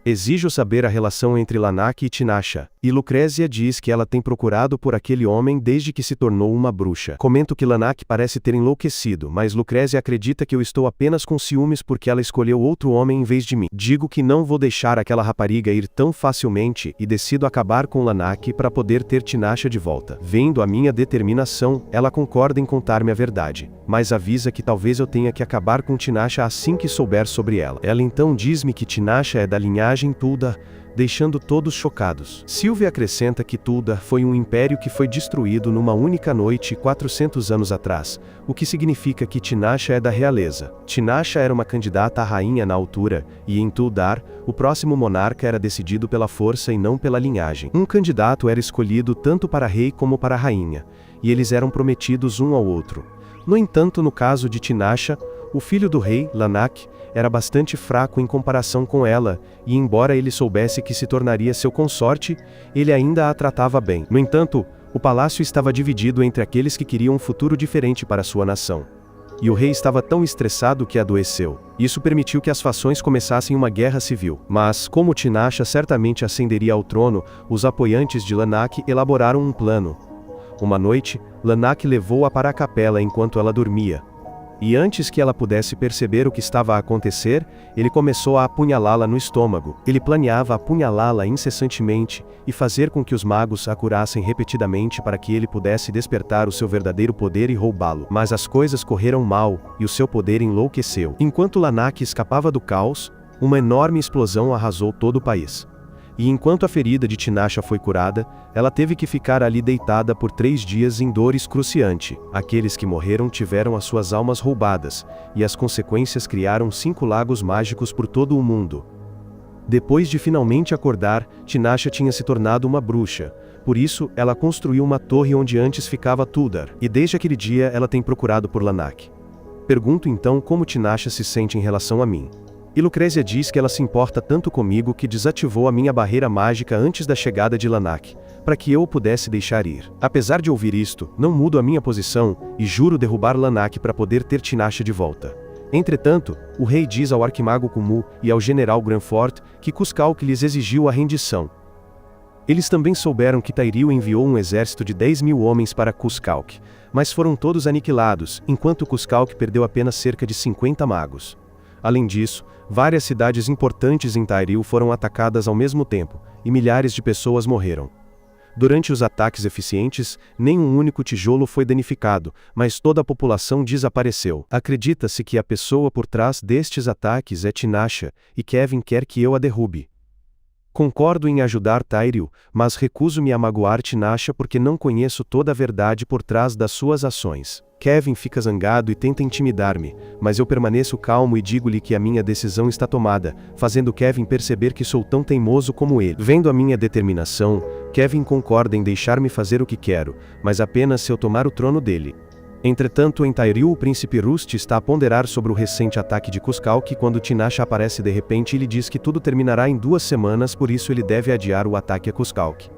Exijo saber a relação entre Lanak e Tinasha, e Lucrézia diz que ela tem procurado por aquele homem desde que se tornou uma bruxa. Comento que Lanak parece ter enlouquecido, mas Lucrézia acredita que eu estou apenas com ciúmes porque ela escolheu outro homem em vez de mim. Digo que não vou deixar aquela rapariga ir tão facilmente e decido acabar com Lanak para poder ter Tinasha de volta. Vendo a minha determinação, ela concorda em contar-me a verdade, mas avisa que talvez eu tenha que acabar com Tinasha assim que souber sobre ela. Ela então diz-me que Tinasha é da linhagem Tulda, deixando todos chocados. Sylvia acrescenta que Tulda foi um império que foi destruído numa única noite 400 anos atrás, o que significa que Tinasha é da realeza. Tinasha era uma candidata à rainha na altura, e em Tuldar, o próximo monarca era decidido pela força e não pela linhagem. Um candidato era escolhido tanto para rei como para rainha, e eles eram prometidos um ao outro. No entanto, no caso de Tinasha, o filho do rei, Lanak, era bastante fraco em comparação com ela, e embora ele soubesse que se tornaria seu consorte, ele ainda a tratava bem. No entanto, o palácio estava dividido entre aqueles que queriam um futuro diferente para sua nação. E o rei estava tão estressado que adoeceu. Isso permitiu que as fações começassem uma guerra civil. Mas, como Tinasha certamente ascenderia ao trono, os apoiantes de Lanak elaboraram um plano. Uma noite, Lanak levou-a para a capela enquanto ela dormia. E antes que ela pudesse perceber o que estava a acontecer, ele começou a apunhalá-la no estômago. Ele planeava apunhalá-la incessantemente e fazer com que os magos a curassem repetidamente para que ele pudesse despertar o seu verdadeiro poder e roubá-lo. Mas as coisas correram mal, e o seu poder enlouqueceu. Enquanto Lanak escapava do caos, uma enorme explosão arrasou todo o país. E enquanto a ferida de Tinasha foi curada, ela teve que ficar ali deitada por 3 dias em dor excruciante. Aqueles que morreram tiveram as suas almas roubadas, e as consequências criaram 5 lagos mágicos por todo o mundo. Depois de finalmente acordar, Tinasha tinha se tornado uma bruxa. Por isso, ela construiu uma torre onde antes ficava Tuldar, e desde aquele dia ela tem procurado por Lanak. Pergunto então como Tinasha se sente em relação a mim. E Lucrézia diz que ela se importa tanto comigo que desativou a minha barreira mágica antes da chegada de Lanak, para que eu o pudesse deixar ir. Apesar de ouvir isto, não mudo a minha posição, e juro derrubar Lanak para poder ter Tinasha de volta. Entretanto, o rei diz ao arquimago Kumu e ao general Granfort que Cuscalc lhes exigiu a rendição. Eles também souberam que Tairil enviou um exército de 10.000 homens para Cuscalc, mas foram todos aniquilados, enquanto Cuscalc perdeu apenas cerca de 50 magos. Além disso, várias cidades importantes em Tairil foram atacadas ao mesmo tempo, e milhares de pessoas morreram. Durante os ataques eficientes, nem um único tijolo foi danificado, mas toda a população desapareceu. Acredita-se que a pessoa por trás destes ataques é Tinasha, e Kevin quer que eu a derrube. Concordo em ajudar Tairil, mas recuso-me a magoar Tinasha porque não conheço toda a verdade por trás das suas ações. Kevin fica zangado e tenta intimidar-me, mas eu permaneço calmo e digo-lhe que a minha decisão está tomada, fazendo Kevin perceber que sou tão teimoso como ele. Vendo a minha determinação, Kevin concorda em deixar-me fazer o que quero, mas apenas se eu tomar o trono dele. Entretanto, em Tairil, o príncipe Rust está a ponderar sobre o recente ataque de Cuscalque quando Tinasha aparece de repente e lhe diz que tudo terminará em 2 semanas, por isso ele deve adiar o ataque a Cuscalque.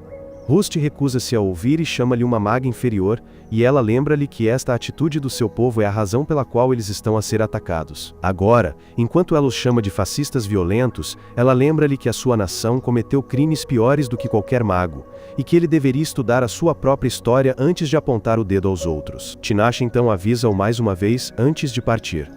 Rust recusa-se a ouvir e chama-lhe uma maga inferior, e ela lembra-lhe que esta atitude do seu povo é a razão pela qual eles estão a ser atacados. Agora, enquanto ela os chama de fascistas violentos, ela lembra-lhe que a sua nação cometeu crimes piores do que qualquer mago, e que ele deveria estudar a sua própria história antes de apontar o dedo aos outros. Tinasha então avisa-o mais uma vez antes de partir.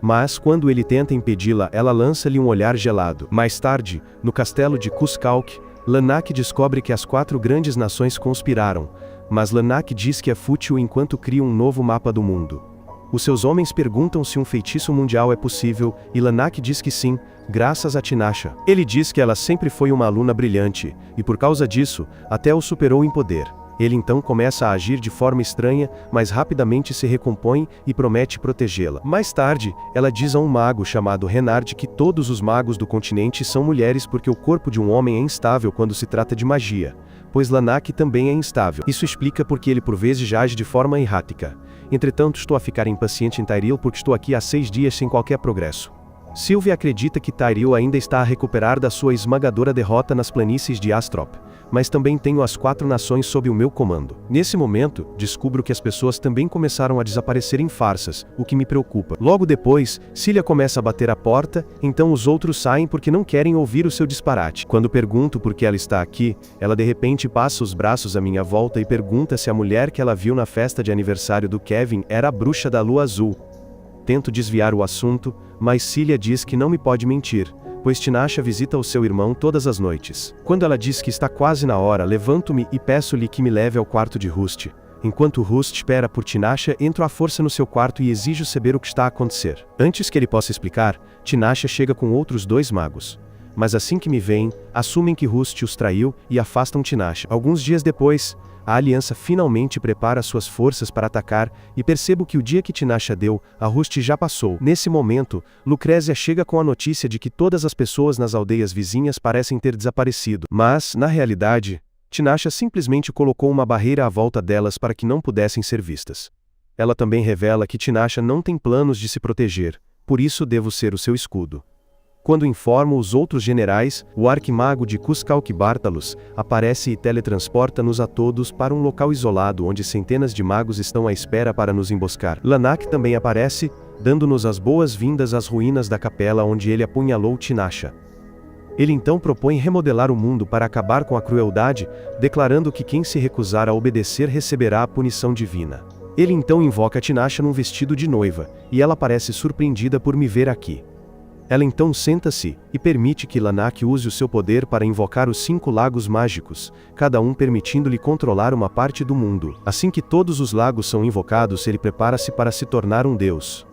Mas, quando ele tenta impedi-la, ela lança-lhe um olhar gelado. Mais tarde, no castelo de Cuscalque, Lanak descobre que as 4 grandes nações conspiraram, mas Lanak diz que é fútil enquanto cria um novo mapa do mundo. Os seus homens perguntam se um feitiço mundial é possível, e Lanak diz que sim, graças a Tinasha. Ele diz que ela sempre foi uma aluna brilhante, e por causa disso, até o superou em poder. Ele então começa a agir de forma estranha, mas rapidamente se recompõe e promete protegê-la. Mais tarde, ela diz a um mago chamado Renard que todos os magos do continente são mulheres porque o corpo de um homem é instável quando se trata de magia, pois Lanak também é instável. Isso explica porque ele por vezes age de forma errática. Entretanto, estou a ficar impaciente em Tairil porque estou aqui há 6 dias sem qualquer progresso. Sylvie acredita que Tairil ainda está a recuperar da sua esmagadora derrota nas planícies de Astrop, mas também tenho as 4 nações sob o meu comando. Nesse momento, descubro que as pessoas também começaram a desaparecer em farsas, o que me preocupa. Logo depois, Cilia começa a bater a porta, então os outros saem porque não querem ouvir o seu disparate. Quando pergunto por que ela está aqui, ela de repente passa os braços à minha volta e pergunta se a mulher que ela viu na festa de aniversário do Kevin era a bruxa da lua azul. Tento desviar o assunto, mas Cilia diz que não me pode mentir, pois Tinasha visita o seu irmão todas as noites. Quando ela diz que está quase na hora, levanto-me e peço-lhe que me leve ao quarto de Rust. Enquanto Rust espera por Tinasha, entro à força no seu quarto e exijo saber o que está a acontecer. Antes que ele possa explicar, Tinasha chega com outros 2 magos. Mas assim que me veem, assumem que Rust os traiu e afastam Tinasha. Alguns dias depois, a aliança finalmente prepara suas forças para atacar, e percebo que o dia que Tinasha deu, a Rust já passou. Nesse momento, Lucrézia chega com a notícia de que todas as pessoas nas aldeias vizinhas parecem ter desaparecido. Mas, na realidade, Tinasha simplesmente colocou uma barreira à volta delas para que não pudessem ser vistas. Ela também revela que Tinasha não tem planos de se proteger, por isso devo ser o seu escudo. Quando informo os outros generais, o arquimago de Cuscalque Bartalos aparece e teletransporta-nos a todos para um local isolado onde centenas de magos estão à espera para nos emboscar. Lanak também aparece, dando-nos as boas-vindas às ruínas da capela onde ele apunhalou Tinasha. Ele então propõe remodelar o mundo para acabar com a crueldade, declarando que quem se recusar a obedecer receberá a punição divina. Ele então invoca Tinasha num vestido de noiva, e ela parece surpreendida por me ver aqui. Ela então senta-se, e permite que Lanak use o seu poder para invocar os 5 lagos mágicos, cada um permitindo-lhe controlar uma parte do mundo. Assim que todos os lagos são invocados, ele prepara-se para se tornar um deus.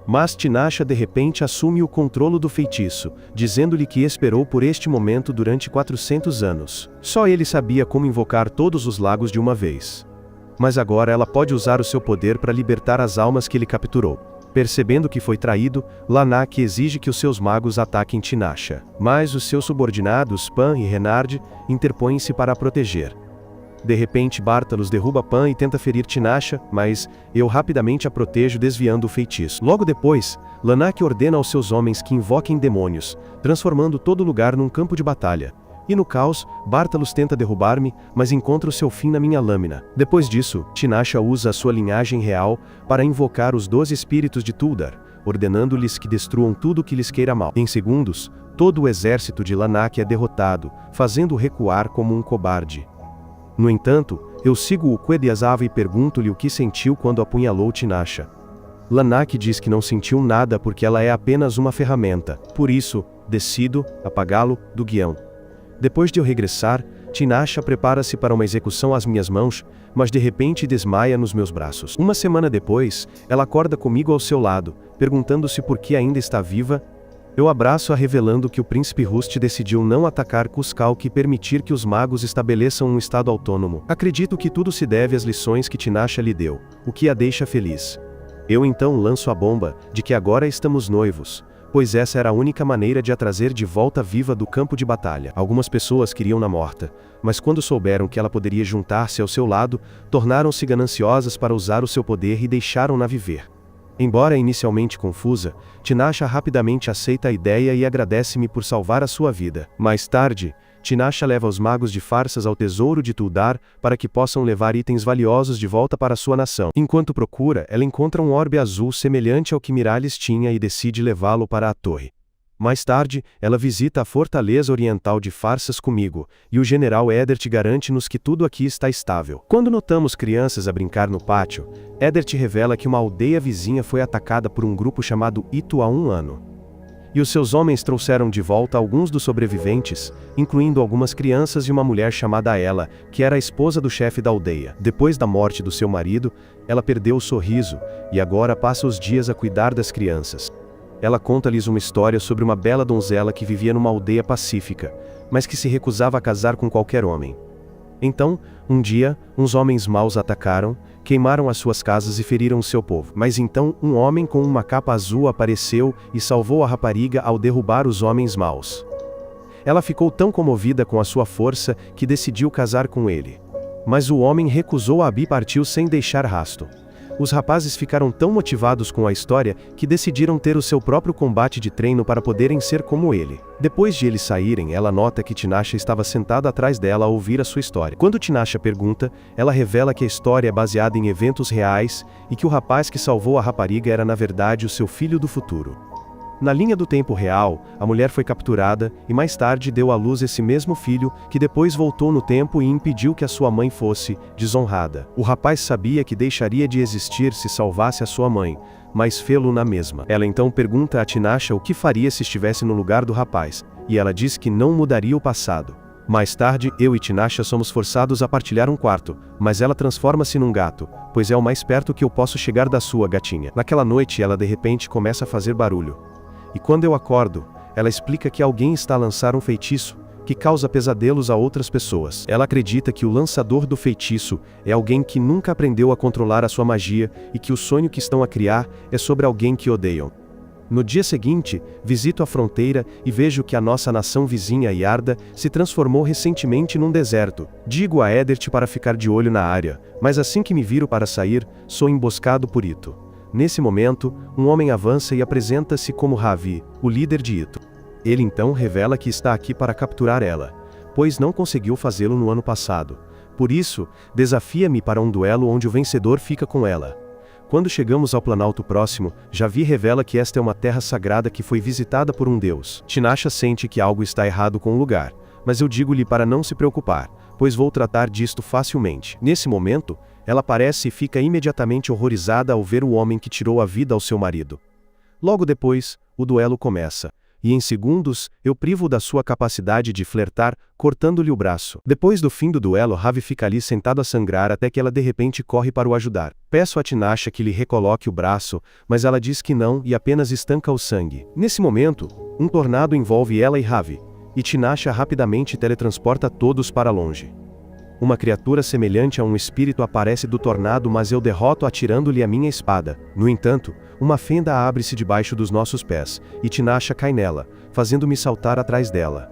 Mas Tinasha de repente assume o controle do feitiço, dizendo-lhe que esperou por este momento durante 400 anos. Só ele sabia como invocar todos os lagos de uma vez. Mas agora ela pode usar o seu poder para libertar as almas que ele capturou. Percebendo que foi traído, Lanak exige que os seus magos ataquem Tinasha. Mas os seus subordinados, Pan e Renard, interpõem-se para a proteger. De repente Bartalos derruba Pan e tenta ferir Tinasha, mas eu rapidamente a protejo desviando o feitiço. Logo depois, Lanak ordena aos seus homens que invoquem demônios, transformando todo o lugar num campo de batalha. E no caos, Bartalos tenta derrubar-me, mas encontra o seu fim na minha lâmina. Depois disso, Tinasha usa a sua linhagem real para invocar os 12 espíritos de Tuldar, ordenando-lhes que destruam tudo que lhes queira mal. Em segundos, todo o exército de Lanak é derrotado, fazendo-o recuar como um cobarde. No entanto, eu sigo o Quediazava e pergunto-lhe o que sentiu quando apunhalou Tinasha. Lanak diz que não sentiu nada porque ela é apenas uma ferramenta. Por isso, decido apagá-lo do guião. Depois de eu regressar, Tinasha prepara-se para uma execução às minhas mãos, mas de repente desmaia nos meus braços. Uma semana depois, ela acorda comigo ao seu lado, perguntando-se por que ainda está viva. Eu abraço-a revelando que o príncipe Rust decidiu não atacar Cuscalque e permitir que os magos estabeleçam um estado autônomo. Acredito que tudo se deve às lições que Tinasha lhe deu, o que a deixa feliz. Eu então lanço a bomba, de que agora estamos noivos, pois essa era a única maneira de a trazer de volta viva do campo de batalha. Algumas pessoas queriam-na morta, mas quando souberam que ela poderia juntar-se ao seu lado, tornaram-se gananciosas para usar o seu poder e deixaram-na viver. Embora inicialmente confusa, Tinasha rapidamente aceita a ideia e agradece-me por salvar a sua vida. Mais tarde, Tinasha leva os magos de farsas ao tesouro de Tuldar para que possam levar itens valiosos de volta para sua nação. Enquanto procura, ela encontra um orbe azul semelhante ao que Mirales tinha e decide levá-lo para a torre. Mais tarde, ela visita a fortaleza oriental de Farsas comigo, e o general Edert garante-nos que tudo aqui está estável. Quando notamos crianças a brincar no pátio, Edert revela que uma aldeia vizinha foi atacada por um grupo chamado Itu há 1 ano. E os seus homens trouxeram de volta alguns dos sobreviventes, incluindo algumas crianças e uma mulher chamada Ela, que era a esposa do chefe da aldeia. Depois da morte do seu marido, ela perdeu o sorriso, e agora passa os dias a cuidar das crianças. Ela conta-lhes uma história sobre uma bela donzela que vivia numa aldeia pacífica, mas que se recusava a casar com qualquer homem. Então, um dia, uns homens maus atacaram, queimaram as suas casas e feriram o seu povo. Mas então, um homem com uma capa azul apareceu e salvou a rapariga ao derrubar os homens maus. Ela ficou tão comovida com a sua força que decidiu casar com ele. Mas o homem recusou-a e partiu sem deixar rasto. Os rapazes ficaram tão motivados com a história que decidiram ter o seu próprio combate de treino para poderem ser como ele. Depois de eles saírem, ela nota que Tinasha estava sentada atrás dela a ouvir a sua história. Quando Tinasha pergunta, ela revela que a história é baseada em eventos reais e que o rapaz que salvou a rapariga era na verdade o seu filho do futuro. Na linha do tempo real, a mulher foi capturada e mais tarde deu à luz esse mesmo filho, que depois voltou no tempo e impediu que a sua mãe fosse desonrada. O rapaz sabia que deixaria de existir se salvasse a sua mãe, mas fê-lo na mesma. Ela então pergunta a Tinasha o que faria se estivesse no lugar do rapaz, e ela diz que não mudaria o passado. Mais tarde, eu e Tinasha somos forçados a partilhar um quarto, mas ela transforma-se num gato, pois é o mais perto que eu posso chegar da sua gatinha. Naquela noite, ela de repente começa a fazer barulho. E quando eu acordo, ela explica que alguém está a lançar um feitiço, que causa pesadelos a outras pessoas. Ela acredita que o lançador do feitiço é alguém que nunca aprendeu a controlar a sua magia e que o sonho que estão a criar é sobre alguém que odeiam. No dia seguinte, visito a fronteira e vejo que a nossa nação vizinha Yarda se transformou recentemente num deserto. Digo a Edert para ficar de olho na área, mas assim que me viro para sair, sou emboscado por Itu. Nesse momento, um homem avança e apresenta-se como Ravi, o líder de Itu. Ele então revela que está aqui para capturar ela, pois não conseguiu fazê-lo no ano passado. Por isso, desafia-me para um duelo onde o vencedor fica com ela. Quando chegamos ao Planalto Próximo, Javi revela que esta é uma terra sagrada que foi visitada por um deus. Tinasha sente que algo está errado com o lugar, mas eu digo-lhe para não se preocupar, pois vou tratar disto facilmente. Nesse momento, ela aparece e fica imediatamente horrorizada ao ver o homem que tirou a vida ao seu marido. Logo depois, o duelo começa, e em segundos, eu privo da sua capacidade de flertar, cortando-lhe o braço. Depois do fim do duelo, Ravi fica ali sentado a sangrar até que ela de repente corre para o ajudar. Peço a Tinasha que lhe recoloque o braço, mas ela diz que não e apenas estanca o sangue. Nesse momento, um tornado envolve ela e Ravi, e Tinasha rapidamente teletransporta todos para longe. Uma criatura semelhante a um espírito aparece do tornado, mas eu derroto atirando-lhe a minha espada. No entanto, uma fenda abre-se debaixo dos nossos pés, e Tinasha cai nela, fazendo-me saltar atrás dela.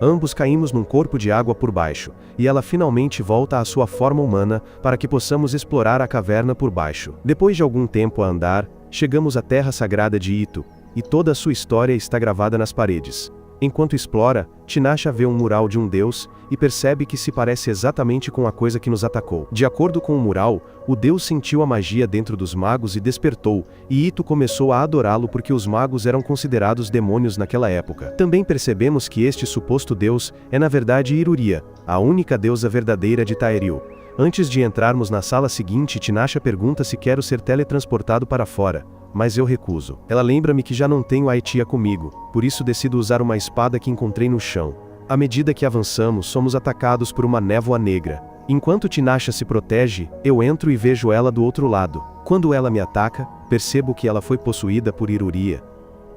Ambos caímos num corpo de água por baixo, e ela finalmente volta à sua forma humana, para que possamos explorar a caverna por baixo. Depois de algum tempo a andar, chegamos à terra sagrada de Itu, e toda a sua história está gravada nas paredes. Enquanto explora, Tinasha vê um mural de um deus, e percebe que se parece exatamente com a coisa que nos atacou. De acordo com o mural, o deus sentiu a magia dentro dos magos e despertou, e Itu começou a adorá-lo porque os magos eram considerados demônios naquela época. Também percebemos que este suposto deus é na verdade Iruria, a única deusa verdadeira de Taeril. Antes de entrarmos na sala seguinte, Tinasha pergunta se quero ser teletransportado para fora, mas eu recuso. Ela lembra-me que já não tenho a Aitia comigo, por isso decido usar uma espada que encontrei no chão. À medida que avançamos, somos atacados por uma névoa negra. Enquanto Tinasha se protege, eu entro e vejo ela do outro lado. Quando ela me ataca, percebo que ela foi possuída por Iruria.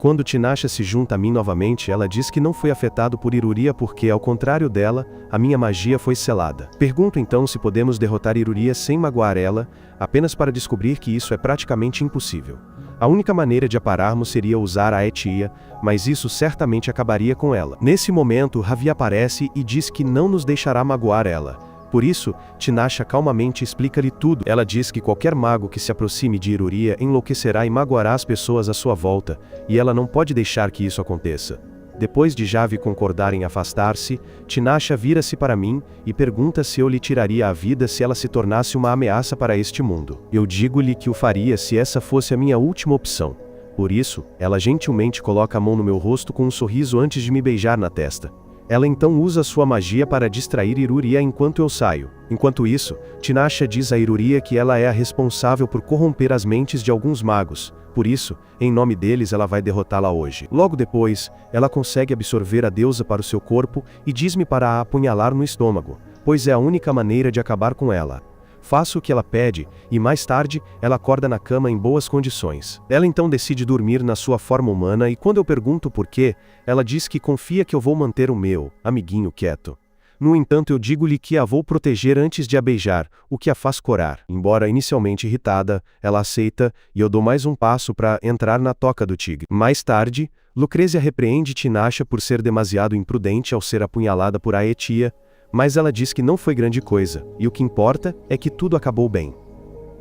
Quando Tinasha se junta a mim novamente, ela diz que não foi afetado por Iruria porque, ao contrário dela, a minha magia foi selada. Pergunto então se podemos derrotar Iruria sem magoar ela, apenas para descobrir que isso é praticamente impossível. A única maneira de a pararmos seria usar a Etia, mas isso certamente acabaria com ela. Nesse momento, Ravi aparece e diz que não nos deixará magoar ela. Por isso, Tinasha calmamente explica-lhe tudo. Ela diz que qualquer mago que se aproxime de Iruria enlouquecerá e magoará as pessoas à sua volta, e ela não pode deixar que isso aconteça. Depois de Javi concordar em afastar-se, Tinasha vira-se para mim e pergunta se eu lhe tiraria a vida se ela se tornasse uma ameaça para este mundo. Eu digo-lhe que o faria se essa fosse a minha última opção. Por isso, ela gentilmente coloca a mão no meu rosto com um sorriso antes de me beijar na testa. Ela então usa sua magia para distrair Iruria enquanto eu saio. Enquanto isso, Tinasha diz a Iruria que ela é a responsável por corromper as mentes de alguns magos. Por isso, em nome deles ela vai derrotá-la hoje. Logo depois, ela consegue absorver a deusa para o seu corpo e diz-me para a apunhalar no estômago, pois é a única maneira de acabar com ela. Faço o que ela pede, e mais tarde, ela acorda na cama em boas condições. Ela então decide dormir na sua forma humana e quando eu pergunto por quê, ela diz que confia que eu vou manter o meu amiguinho quieto. No entanto, eu digo-lhe que a vou proteger antes de a beijar, o que a faz corar. Embora inicialmente irritada, ela aceita, e eu dou mais um passo para entrar na toca do tigre. Mais tarde, Lucrezia repreende Tinasha por ser demasiado imprudente ao ser apunhalada por Aetia, mas ela diz que não foi grande coisa, e o que importa é que tudo acabou bem.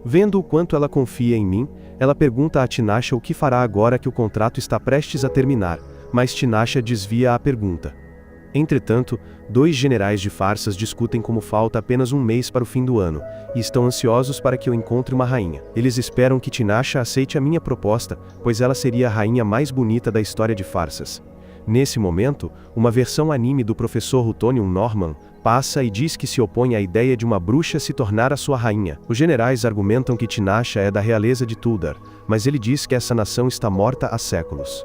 Vendo o quanto ela confia em mim, ela pergunta a Tinasha o que fará agora que o contrato está prestes a terminar, mas Tinasha desvia a pergunta. Entretanto, 2 generais de farsas discutem como falta apenas um mês para o fim do ano, e estão ansiosos para que eu encontre uma rainha. Eles esperam que Tinasha aceite a minha proposta, pois ela seria a rainha mais bonita da história de farsas. Nesse momento, uma versão anime do professor Rutonium Norman passa e diz que se opõe à ideia de uma bruxa se tornar a sua rainha. Os generais argumentam que Tinasha é da realeza de Tuldar, mas ele diz que essa nação está morta há séculos.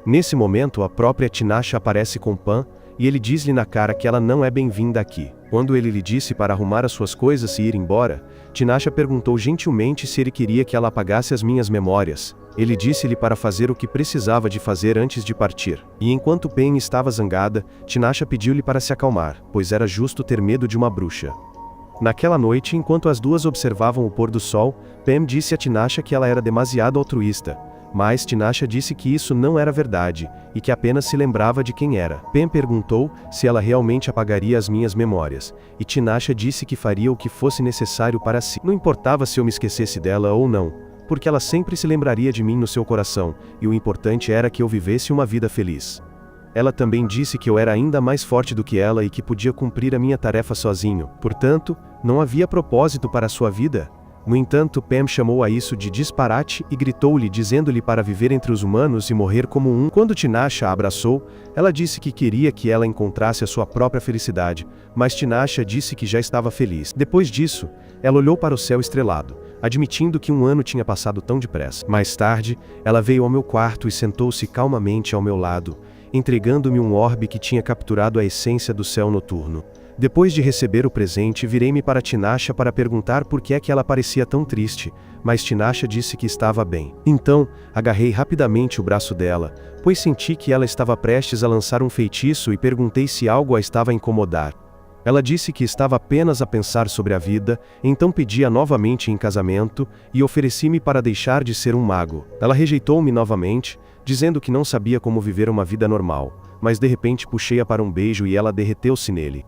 Nesse momento, a própria Tinasha aparece com Pan, e ele diz-lhe na cara que ela não é bem-vinda aqui. Quando ele lhe disse para arrumar as suas coisas e ir embora, Tinasha perguntou gentilmente se ele queria que ela apagasse as minhas memórias. Ele disse-lhe para fazer o que precisava de fazer antes de partir. E enquanto Pen estava zangada, Tinasha pediu-lhe para se acalmar, pois era justo ter medo de uma bruxa. Naquela noite, enquanto as duas observavam o pôr do sol, Pam disse a Tinasha que ela era demasiado altruísta. Mas Tinasha disse que isso não era verdade, e que apenas se lembrava de quem era. Pam perguntou se ela realmente apagaria as minhas memórias, e Tinasha disse que faria o que fosse necessário para si. Não importava se eu me esquecesse dela ou não, porque ela sempre se lembraria de mim no seu coração, e o importante era que eu vivesse uma vida feliz. Ela também disse que eu era ainda mais forte do que ela e que podia cumprir a minha tarefa sozinho, portanto, não havia propósito para a sua vida. No entanto, Pam chamou a isso de disparate e gritou-lhe dizendo-lhe para viver entre os humanos e morrer como um. Quando Tinasha a abraçou, ela disse que queria que ela encontrasse a sua própria felicidade, mas Tinasha disse que já estava feliz. Depois disso, ela olhou para o céu estrelado, admitindo que um ano tinha passado tão depressa. Mais tarde, ela veio ao meu quarto e sentou-se calmamente ao meu lado, entregando-me um orbe que tinha capturado a essência do céu noturno. Depois de receber o presente, virei-me para Tinasha para perguntar por que é que ela parecia tão triste, mas Tinasha disse que estava bem. Então, agarrei rapidamente o braço dela, pois senti que ela estava prestes a lançar um feitiço e perguntei se algo a estava a incomodar. Ela disse que estava apenas a pensar sobre a vida, então pedi-a novamente em casamento, e ofereci-me para deixar de ser um mago. Ela rejeitou-me novamente, dizendo que não sabia como viver uma vida normal, mas de repente puxei-a para um beijo e ela derreteu-se nele.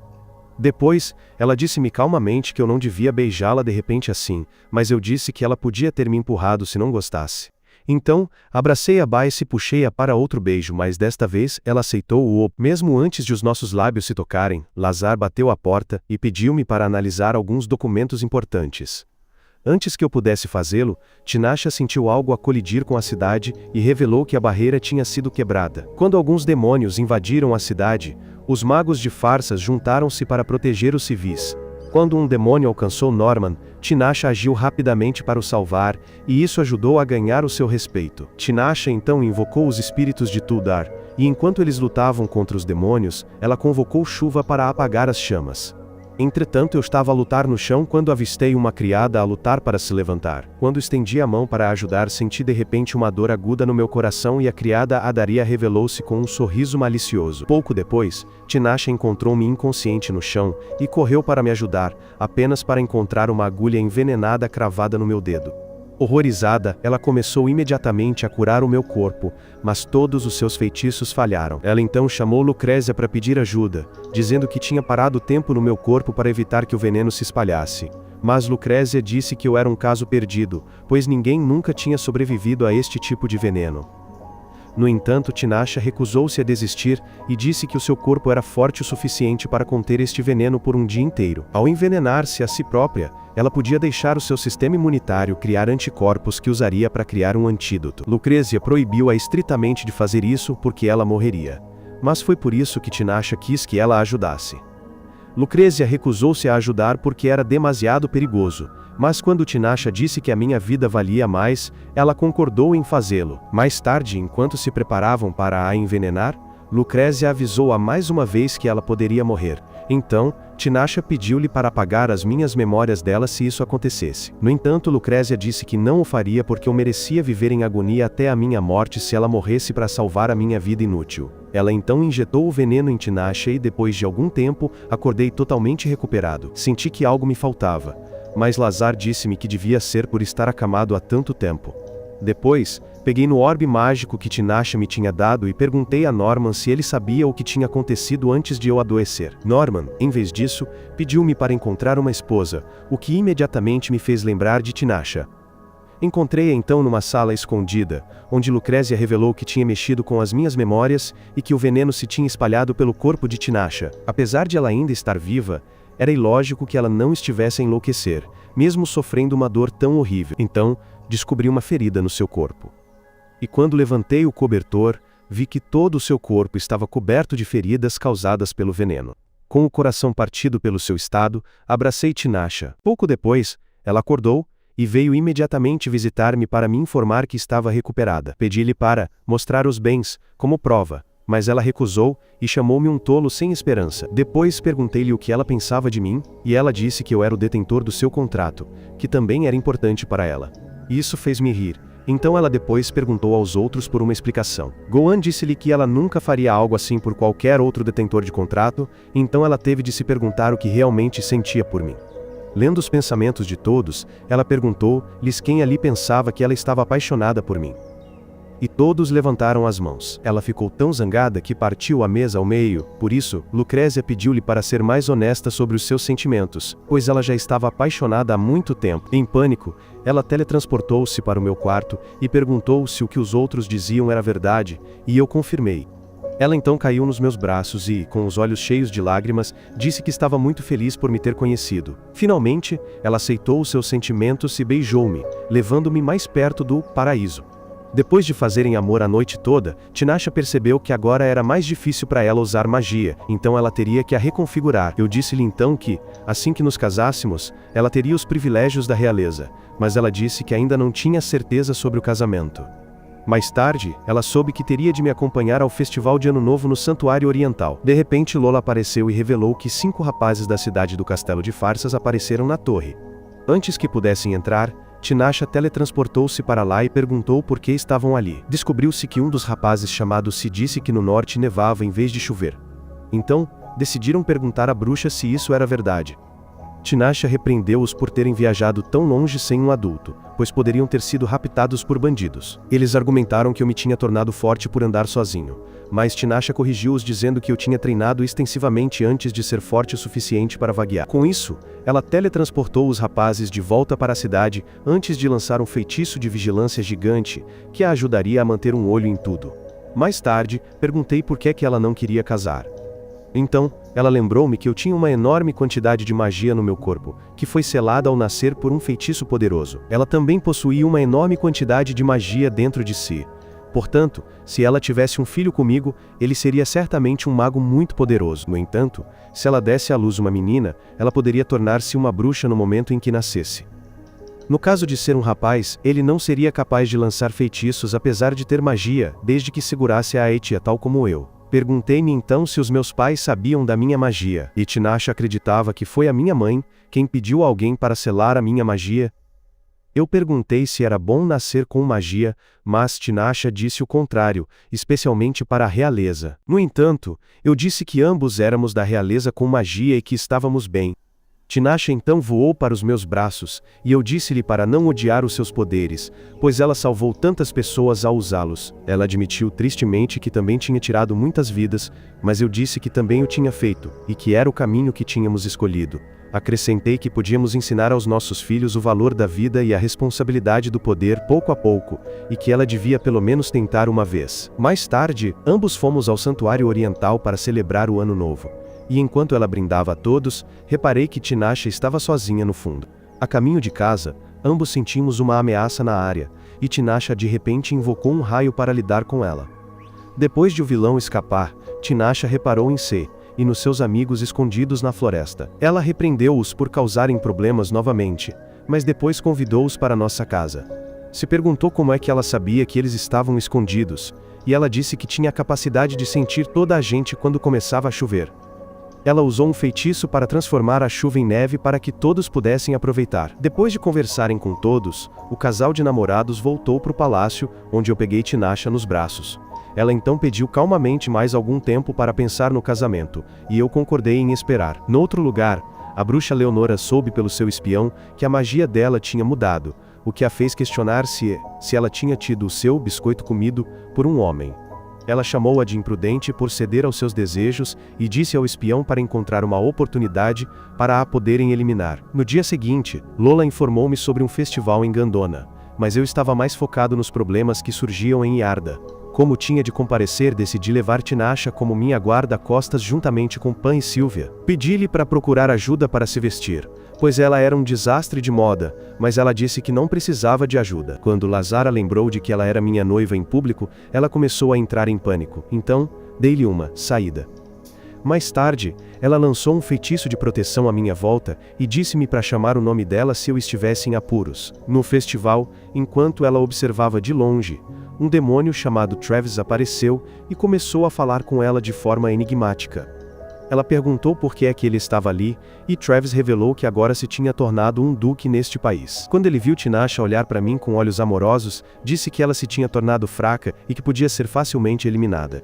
Depois, ela disse-me calmamente que eu não devia beijá-la de repente assim, mas eu disse que ela podia ter me empurrado se não gostasse. Então, abracei a Baice e puxei-a para outro beijo, mas desta vez ela aceitou-o. Mesmo antes de os nossos lábios se tocarem, Lazar bateu à porta e pediu-me para analisar alguns documentos importantes. Antes que eu pudesse fazê-lo, Tinasha sentiu algo a colidir com a cidade e revelou que a barreira tinha sido quebrada. Quando alguns demônios invadiram a cidade, os magos de farsas juntaram-se para proteger os civis. Quando um demônio alcançou Norman, Tinasha agiu rapidamente para o salvar, e isso ajudou a ganhar o seu respeito. Tinasha então invocou os espíritos de Tuldar, e enquanto eles lutavam contra os demônios, ela convocou chuva para apagar as chamas. Entretanto, eu estava a lutar no chão quando avistei uma criada a lutar para se levantar. Quando estendi a mão para ajudar, senti de repente uma dor aguda no meu coração e a criada Adaria revelou-se com um sorriso malicioso. Pouco depois, Tinasha encontrou-me inconsciente no chão e correu para me ajudar, apenas para encontrar uma agulha envenenada cravada no meu dedo. Horrorizada, ela começou imediatamente a curar o meu corpo, mas todos os seus feitiços falharam. Ela então chamou Lucrézia para pedir ajuda, dizendo que tinha parado o tempo no meu corpo para evitar que o veneno se espalhasse. Mas Lucrézia disse que eu era um caso perdido, pois ninguém nunca tinha sobrevivido a este tipo de veneno. No entanto, Tinasha recusou-se a desistir e disse que o seu corpo era forte o suficiente para conter este veneno por um dia inteiro. Ao envenenar-se a si própria, ela podia deixar o seu sistema imunitário criar anticorpos que usaria para criar um antídoto. Lucrézia proibiu-a estritamente de fazer isso porque ela morreria. Mas foi por isso que Tinasha quis que ela a ajudasse. Lucrézia recusou-se a ajudar porque era demasiado perigoso, mas quando Tinasha disse que a minha vida valia mais, ela concordou em fazê-lo. Mais tarde, enquanto se preparavam para a envenenar, Lucrézia avisou-a mais uma vez que ela poderia morrer. Então, Tinasha pediu-lhe para apagar as minhas memórias dela se isso acontecesse. No entanto, Lucrézia disse que não o faria porque eu merecia viver em agonia até a minha morte se ela morresse para salvar a minha vida inútil. Ela então injetou o veneno em Tinasha e depois de algum tempo, acordei totalmente recuperado. Senti que algo me faltava, mas Lazar disse-me que devia ser por estar acamado há tanto tempo. Depois, peguei no orbe mágico que Tinasha me tinha dado e perguntei a Norman se ele sabia o que tinha acontecido antes de eu adoecer. Norman, em vez disso, pediu-me para encontrar uma esposa, o que imediatamente me fez lembrar de Tinasha. Encontrei-a então numa sala escondida, onde Lucrézia revelou que tinha mexido com as minhas memórias e que o veneno se tinha espalhado pelo corpo de Tinasha. Apesar de ela ainda estar viva, era ilógico que ela não estivesse a enlouquecer, mesmo sofrendo uma dor tão horrível. Então, descobri uma ferida no seu corpo. E quando levantei o cobertor, vi que todo o seu corpo estava coberto de feridas causadas pelo veneno. Com o coração partido pelo seu estado, abracei Tinasha. Pouco depois, ela acordou e veio imediatamente visitar-me para me informar que estava recuperada. Pedi-lhe para mostrar os bens, como prova, mas ela recusou e chamou-me um tolo sem esperança. Depois perguntei-lhe o que ela pensava de mim, e ela disse que eu era o detentor do seu contrato, que também era importante para ela. Isso fez-me rir. Então ela depois perguntou aos outros por uma explicação. Gohan disse-lhe que ela nunca faria algo assim por qualquer outro detentor de contrato, então ela teve de se perguntar o que realmente sentia por mim. Lendo os pensamentos de todos, ela perguntou-lhes quem ali pensava que ela estava apaixonada por mim. E todos levantaram as mãos. Ela ficou tão zangada que partiu a mesa ao meio, por isso, Lucrézia pediu-lhe para ser mais honesta sobre os seus sentimentos, pois ela já estava apaixonada há muito tempo. Em pânico, ela teletransportou-se para o meu quarto e perguntou se o que os outros diziam era verdade, e eu confirmei. Ela então caiu nos meus braços e, com os olhos cheios de lágrimas, disse que estava muito feliz por me ter conhecido. Finalmente, ela aceitou os seus sentimentos e beijou-me, levando-me mais perto do paraíso. Depois de fazerem amor a noite toda, Tinasha percebeu que agora era mais difícil para ela usar magia, então ela teria que a reconfigurar. Eu disse-lhe então que, assim que nos casássemos, ela teria os privilégios da realeza, mas ela disse que ainda não tinha certeza sobre o casamento. Mais tarde, ela soube que teria de me acompanhar ao festival de Ano Novo no Santuário Oriental. De repente Lola apareceu e revelou que 5 rapazes da cidade do Castelo de Farsas apareceram na torre. Antes que pudessem entrar, Tinasha teletransportou-se para lá e perguntou por que estavam ali. Descobriu-se que um dos rapazes chamado Si disse que no norte nevava em vez de chover. Então, decidiram perguntar à bruxa se isso era verdade. Tinasha repreendeu-os por terem viajado tão longe sem um adulto, pois poderiam ter sido raptados por bandidos. Eles argumentaram que eu me tinha tornado forte por andar sozinho, mas Tinasha corrigiu-os dizendo que eu tinha treinado extensivamente antes de ser forte o suficiente para vaguear. Com isso, ela teletransportou os rapazes de volta para a cidade antes de lançar um feitiço de vigilância gigante que a ajudaria a manter um olho em tudo. Mais tarde, perguntei por que ela não queria casar. Então, ela lembrou-me que eu tinha uma enorme quantidade de magia no meu corpo, que foi selada ao nascer por um feitiço poderoso. Ela também possuía uma enorme quantidade de magia dentro de si. Portanto, se ela tivesse um filho comigo, ele seria certamente um mago muito poderoso. No entanto, se ela desse à luz uma menina, ela poderia tornar-se uma bruxa no momento em que nascesse. No caso de ser um rapaz, ele não seria capaz de lançar feitiços apesar de ter magia, desde que segurasse a Aetia tal como eu. Perguntei-me então se os meus pais sabiam da minha magia, e Tinasha acreditava que foi a minha mãe quem pediu a alguém para selar a minha magia. Eu perguntei se era bom nascer com magia, mas Tinasha disse o contrário, especialmente para a realeza. No entanto, eu disse que ambos éramos da realeza com magia e que estávamos bem. Tinasha então voou para os meus braços, e eu disse-lhe para não odiar os seus poderes, pois ela salvou tantas pessoas ao usá-los. Ela admitiu tristemente que também tinha tirado muitas vidas, mas eu disse que também o tinha feito, e que era o caminho que tínhamos escolhido. Acrescentei que podíamos ensinar aos nossos filhos o valor da vida e a responsabilidade do poder pouco a pouco, e que ela devia pelo menos tentar uma vez. Mais tarde, ambos fomos ao santuário oriental para celebrar o Ano Novo. E enquanto ela brindava a todos, reparei que Tinasha estava sozinha no fundo. A caminho de casa, ambos sentimos uma ameaça na área, e Tinasha de repente invocou um raio para lidar com ela. Depois de o vilão escapar, Tinasha reparou em C e nos seus amigos escondidos na floresta. Ela repreendeu-os por causarem problemas novamente, mas depois convidou-os para nossa casa. Se perguntou como é que ela sabia que eles estavam escondidos, e ela disse que tinha a capacidade de sentir toda a gente quando começava a chover. Ela usou um feitiço para transformar a chuva em neve para que todos pudessem aproveitar. Depois de conversarem com todos, o casal de namorados voltou para o palácio, onde eu peguei Tinasha nos braços. Ela então pediu calmamente mais algum tempo para pensar no casamento, e eu concordei em esperar. No outro lugar, a bruxa Leonora soube pelo seu espião que a magia dela tinha mudado, o que a fez questionar se ela tinha tido o seu biscoito comido por um homem. Ela chamou-a de imprudente por ceder aos seus desejos e disse ao espião para encontrar uma oportunidade para a poderem eliminar. No dia seguinte, Lola informou-me sobre um festival em Gandona, mas eu estava mais focado nos problemas que surgiam em Yarda. Como tinha de comparecer, decidi levar Tinasha como minha guarda-costas juntamente com Pan e Sylvia. Pedi-lhe para procurar ajuda para se vestir, pois ela era um desastre de moda, mas ela disse que não precisava de ajuda. Quando Lazara lembrou de que ela era minha noiva em público, ela começou a entrar em pânico. Então, dei-lhe uma saída. Mais tarde, ela lançou um feitiço de proteção à minha volta e disse-me para chamar o nome dela se eu estivesse em apuros. No festival, enquanto ela observava de longe, um demônio chamado Travis apareceu e começou a falar com ela de forma enigmática. Ela perguntou por que é que ele estava ali, e Travis revelou que agora se tinha tornado um duque neste país. Quando ele viu Tinasha olhar para mim com olhos amorosos, disse que ela se tinha tornado fraca e que podia ser facilmente eliminada.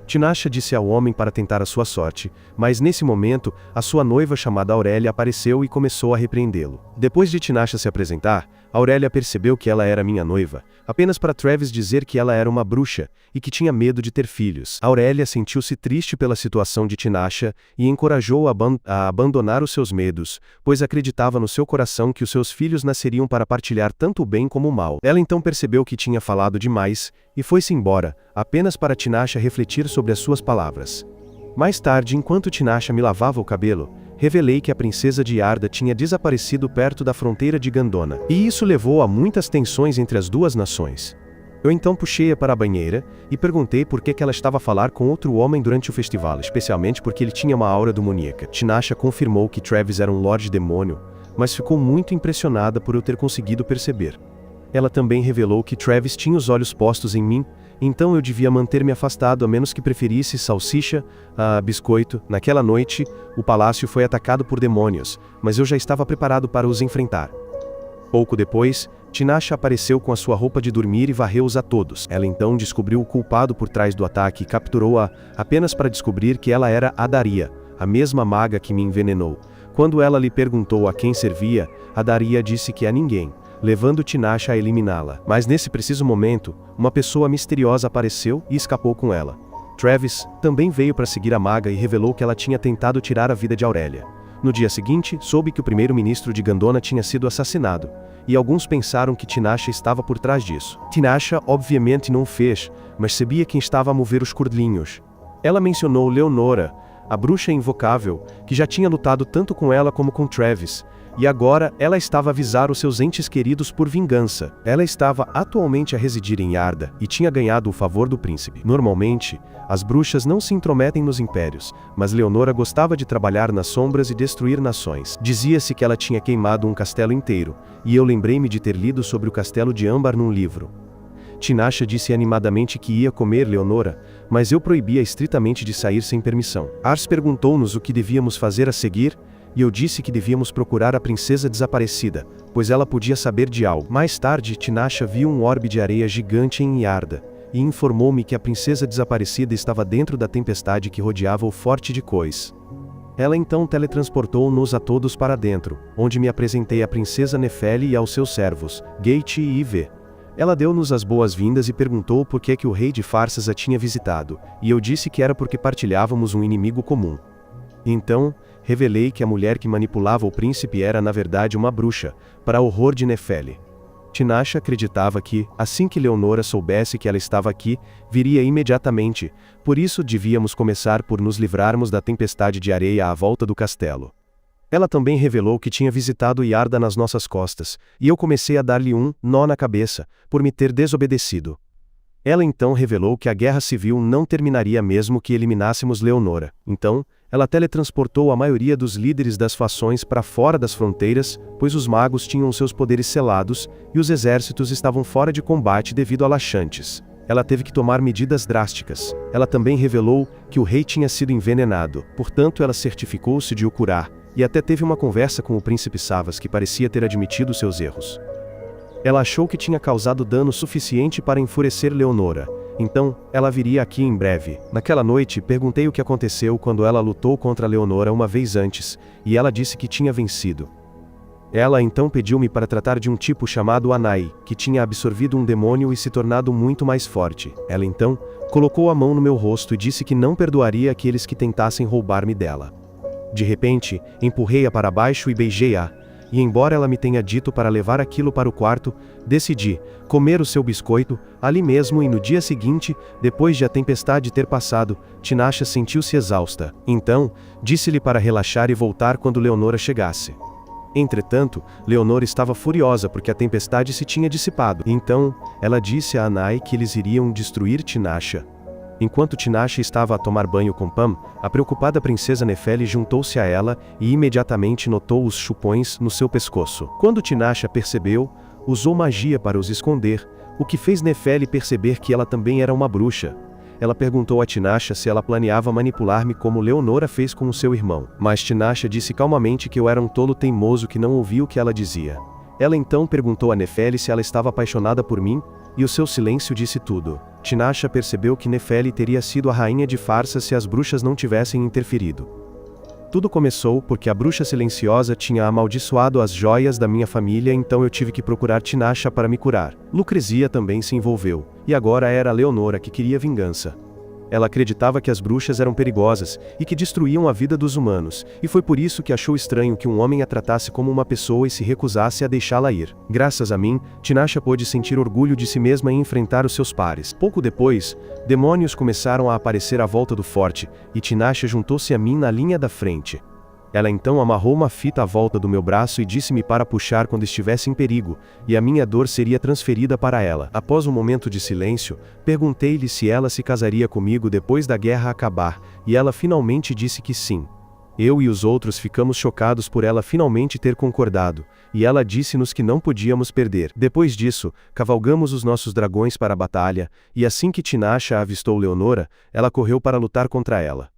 Tinasha disse ao homem para tentar a sua sorte, mas nesse momento, a sua noiva chamada Aurélia apareceu e começou a repreendê-lo. Depois de Tinasha se apresentar, Aurélia percebeu que ela era minha noiva, apenas para Travis dizer que ela era uma bruxa, e que tinha medo de ter filhos. Aurélia sentiu-se triste pela situação de Tinasha, e encorajou-a a abandonar os seus medos, pois acreditava no seu coração que os seus filhos nasceriam para partilhar tanto o bem como o mal. Ela então percebeu que tinha falado demais, e foi-se embora, apenas para Tinasha refletir sobre as suas palavras. Mais tarde, enquanto Tinasha me lavava o cabelo, revelei que a princesa de Yarda tinha desaparecido perto da fronteira de Gandona, e isso levou a muitas tensões entre as duas nações. Eu então puxei-a para a banheira, e perguntei por que ela estava a falar com outro homem durante o festival, especialmente porque ele tinha uma aura demoníaca. Tinasha confirmou que Travis era um Lorde Demônio, mas ficou muito impressionada por eu ter conseguido perceber. Ela também revelou que Travis tinha os olhos postos em mim, então eu devia manter-me afastado a menos que preferisse salsicha a biscoito. Naquela noite, o palácio foi atacado por demônios, mas eu já estava preparado para os enfrentar. Pouco depois, Tinasha apareceu com a sua roupa de dormir e varreu-os a todos. Ela então descobriu o culpado por trás do ataque e capturou-a, apenas para descobrir que ela era a Daria, a mesma maga que me envenenou. Quando ela lhe perguntou a quem servia, a Daria disse que a ninguém, levando Tinasha a eliminá-la. Mas nesse preciso momento, uma pessoa misteriosa apareceu e escapou com ela. Travis também veio para seguir a maga e revelou que ela tinha tentado tirar a vida de Aurélia. No dia seguinte, soube que o primeiro-ministro de Gandona tinha sido assassinado, e alguns pensaram que Tinasha estava por trás disso. Tinasha obviamente não o fez, mas sabia quem estava a mover os cordinhos. Ela mencionou Leonora, a bruxa invocável, que já tinha lutado tanto com ela como com Travis, e agora ela estava a avisar os seus entes queridos por vingança. Ela estava atualmente a residir em Yarda e tinha ganhado o favor do príncipe. Normalmente, as bruxas não se intrometem nos impérios, mas Leonora gostava de trabalhar nas sombras e destruir nações. Dizia-se que ela tinha queimado um castelo inteiro, e eu lembrei-me de ter lido sobre o castelo de âmbar num livro. Tinasha disse animadamente que ia comer Leonora, mas eu proibia estritamente de sair sem permissão. Ars perguntou-nos o que devíamos fazer a seguir, e eu disse que devíamos procurar a princesa desaparecida, pois ela podia saber de algo. Mais tarde, Tinasha viu um orbe de areia gigante em Yarda, e informou-me que a princesa desaparecida estava dentro da tempestade que rodeava o forte de Kois. Ela então teletransportou-nos a todos para dentro, onde me apresentei à princesa Nefeli e aos seus servos, Gate e Ive. Ela deu-nos as boas-vindas e perguntou por que o rei de Farsas a tinha visitado, e eu disse que era porque partilhávamos um inimigo comum. Então, revelei que a mulher que manipulava o príncipe era na verdade uma bruxa, para horror de Nefeli. Tinashe acreditava que, assim que Leonora soubesse que ela estava aqui, viria imediatamente, por isso devíamos começar por nos livrarmos da tempestade de areia à volta do castelo. Ela também revelou que tinha visitado Yarda nas nossas costas, e eu comecei a dar-lhe um nó na cabeça, por me ter desobedecido. Ela então revelou que a guerra civil não terminaria mesmo que eliminássemos Leonora. Então, ela teletransportou a maioria dos líderes das fações para fora das fronteiras, pois os magos tinham seus poderes selados, e os exércitos estavam fora de combate devido a laxantes. Ela teve que tomar medidas drásticas. Ela também revelou que o rei tinha sido envenenado, portanto ela certificou-se de o curar, e até teve uma conversa com o príncipe Savas que parecia ter admitido seus erros. Ela achou que tinha causado dano suficiente para enfurecer Leonora. Então, ela viria aqui em breve. Naquela noite, perguntei o que aconteceu quando ela lutou contra Leonora uma vez antes, e ela disse que tinha vencido. Ela então pediu-me para tratar de um tipo chamado Anai, que tinha absorvido um demônio e se tornado muito mais forte. Ela então colocou a mão no meu rosto e disse que não perdoaria aqueles que tentassem roubar-me dela. De repente, empurrei-a para baixo e beijei-a. E embora ela me tenha dito para levar aquilo para o quarto, decidi comer o seu biscoito ali mesmo e no dia seguinte, depois de a tempestade ter passado, Tinashe sentiu-se exausta. Então, disse-lhe para relaxar e voltar quando Leonora chegasse. Entretanto, Leonora estava furiosa porque a tempestade se tinha dissipado. Então, ela disse a Anai que eles iriam destruir Tinashe. Enquanto Tinashe estava a tomar banho com Pam, a preocupada princesa Nefeli juntou-se a ela e imediatamente notou os chupões no seu pescoço. Quando Tinashe percebeu, usou magia para os esconder, o que fez Nefeli perceber que ela também era uma bruxa. Ela perguntou a Tinashe se ela planeava manipular-me como Leonora fez com o seu irmão. Mas Tinashe disse calmamente que eu era um tolo teimoso que não ouvia o que ela dizia. Ela então perguntou a Nefeli se ela estava apaixonada por mim, e o seu silêncio disse tudo. Tinashe percebeu que Nefeli teria sido a rainha de Farsas se as bruxas não tivessem interferido. Tudo começou porque a bruxa silenciosa tinha amaldiçoado as joias da minha família, então eu tive que procurar Tinashe para me curar. Lucrezia também se envolveu, e agora era Leonora que queria vingança. Ela acreditava que as bruxas eram perigosas e que destruíam a vida dos humanos, e foi por isso que achou estranho que um homem a tratasse como uma pessoa e se recusasse a deixá-la ir. Graças a mim, Tinashe pôde sentir orgulho de si mesma e enfrentar os seus pares. Pouco depois, demônios começaram a aparecer à volta do forte, e Tinashe juntou-se a mim na linha da frente. Ela então amarrou uma fita à volta do meu braço e disse-me para puxar quando estivesse em perigo, e a minha dor seria transferida para ela. Após um momento de silêncio, perguntei-lhe se ela se casaria comigo depois da guerra acabar, e ela finalmente disse que sim. Eu e os outros ficamos chocados por ela finalmente ter concordado, e ela disse-nos que não podíamos perder. Depois disso, cavalgamos os nossos dragões para a batalha, e assim que Tinashe avistou Leonora, ela correu para lutar contra ela.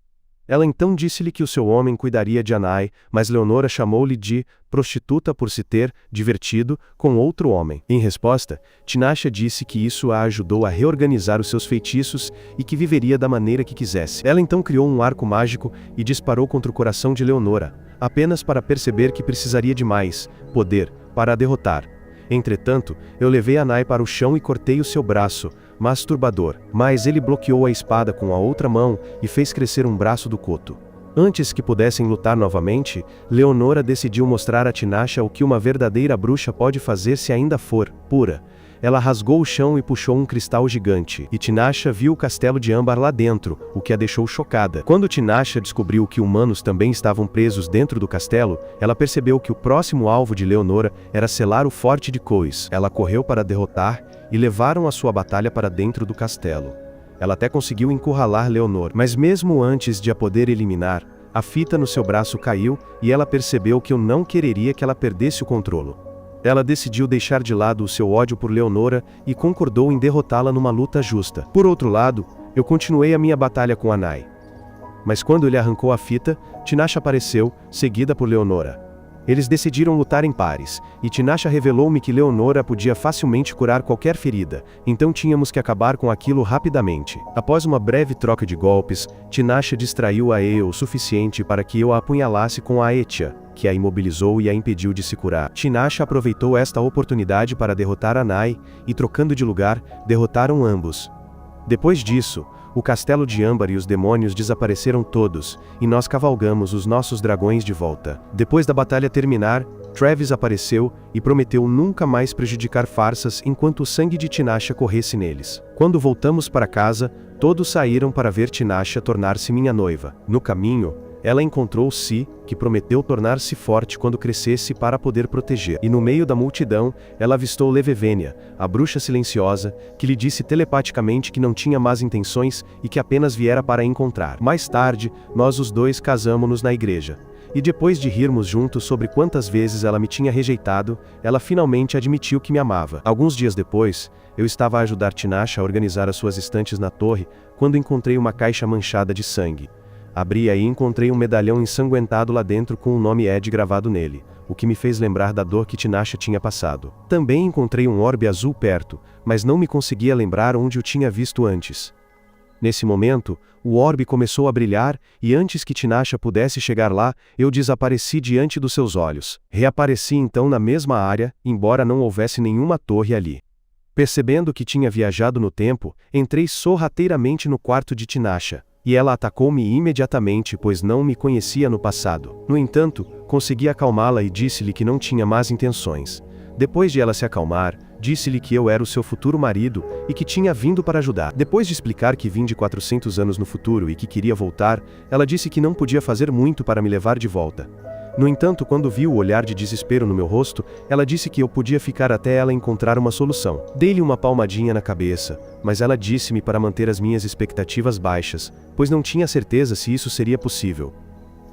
Ela então disse-lhe que o seu homem cuidaria de Anai, mas Leonora chamou-lhe de prostituta por se ter divertido com outro homem. Em resposta, Tinashe disse que isso a ajudou a reorganizar os seus feitiços e que viveria da maneira que quisesse. Ela então criou um arco mágico e disparou contra o coração de Leonora, apenas para perceber que precisaria de mais poder para a derrotar. Entretanto, eu levei Anai para o chão e cortei o seu braço, masturbador, mas ele bloqueou a espada com a outra mão e fez crescer um braço do coto. Antes que pudessem lutar novamente, Leonora decidiu mostrar a Tinashe o que uma verdadeira bruxa pode fazer se ainda for pura. Ela rasgou o chão e puxou um cristal gigante, e Tinashe viu o castelo de âmbar lá dentro, o que a deixou chocada. Quando Tinashe descobriu que humanos também estavam presos dentro do castelo, ela percebeu que o próximo alvo de Leonora era selar o forte de Cois. Ela correu para derrotar, e levaram a sua batalha para dentro do castelo. Ela até conseguiu encurralar Leonor, mas mesmo antes de a poder eliminar, a fita no seu braço caiu, e ela percebeu que eu não quereria que ela perdesse o controle. Ela decidiu deixar de lado o seu ódio por Leonora e concordou em derrotá-la numa luta justa. Por outro lado, eu continuei a minha batalha com Anai. Mas quando ele arrancou a fita, Tinashe apareceu, seguida por Leonora. Eles decidiram lutar em pares, e Tinasha revelou-me que Leonora podia facilmente curar qualquer ferida, então tínhamos que acabar com aquilo rapidamente. Após uma breve troca de golpes, Tinasha distraiu a Ae o suficiente para que eu a apunhalasse com a Aetia, que a imobilizou e a impediu de se curar. Tinasha aproveitou esta oportunidade para derrotar a Nai, e trocando de lugar, derrotaram ambos. Depois disso, o castelo de âmbar e os demônios desapareceram todos, e nós cavalgamos os nossos dragões de volta. Depois da batalha terminar, Travis apareceu e prometeu nunca mais prejudicar farsas enquanto o sangue de Tinasha corresse neles. Quando voltamos para casa, todos saíram para ver Tinasha tornar-se minha noiva. No caminho, ela encontrou Si, que prometeu tornar-se forte quando crescesse para poder proteger. E no meio da multidão, ela avistou Levevenia, a bruxa silenciosa, que lhe disse telepaticamente que não tinha más intenções e que apenas viera para a encontrar. Mais tarde, nós os dois casamos-nos na igreja. E depois de rirmos juntos sobre quantas vezes ela me tinha rejeitado, ela finalmente admitiu que me amava. Alguns dias depois, eu estava a ajudar Tinasha a organizar as suas estantes na torre, quando encontrei uma caixa manchada de sangue. Abri-a e encontrei um medalhão ensanguentado lá dentro com o nome Ed gravado nele, o que me fez lembrar da dor que Tinasha tinha passado. Também encontrei um orbe azul perto, mas não me conseguia lembrar onde o tinha visto antes. Nesse momento, o orbe começou a brilhar, e antes que Tinasha pudesse chegar lá, eu desapareci diante dos seus olhos. Reapareci então na mesma área, embora não houvesse nenhuma torre ali. Percebendo que tinha viajado no tempo, entrei sorrateiramente no quarto de Tinasha. E ela atacou-me imediatamente, pois não me conhecia no passado. No entanto, consegui acalmá-la e disse-lhe que não tinha más intenções. Depois de ela se acalmar, disse-lhe que eu era o seu futuro marido e que tinha vindo para ajudar. Depois de explicar que vim de 400 anos no futuro e que queria voltar, ela disse que não podia fazer muito para me levar de volta. No entanto, quando viu o olhar de desespero no meu rosto, ela disse que eu podia ficar até ela encontrar uma solução. Dei-lhe uma palmadinha na cabeça, mas ela disse-me para manter as minhas expectativas baixas, pois não tinha certeza se isso seria possível.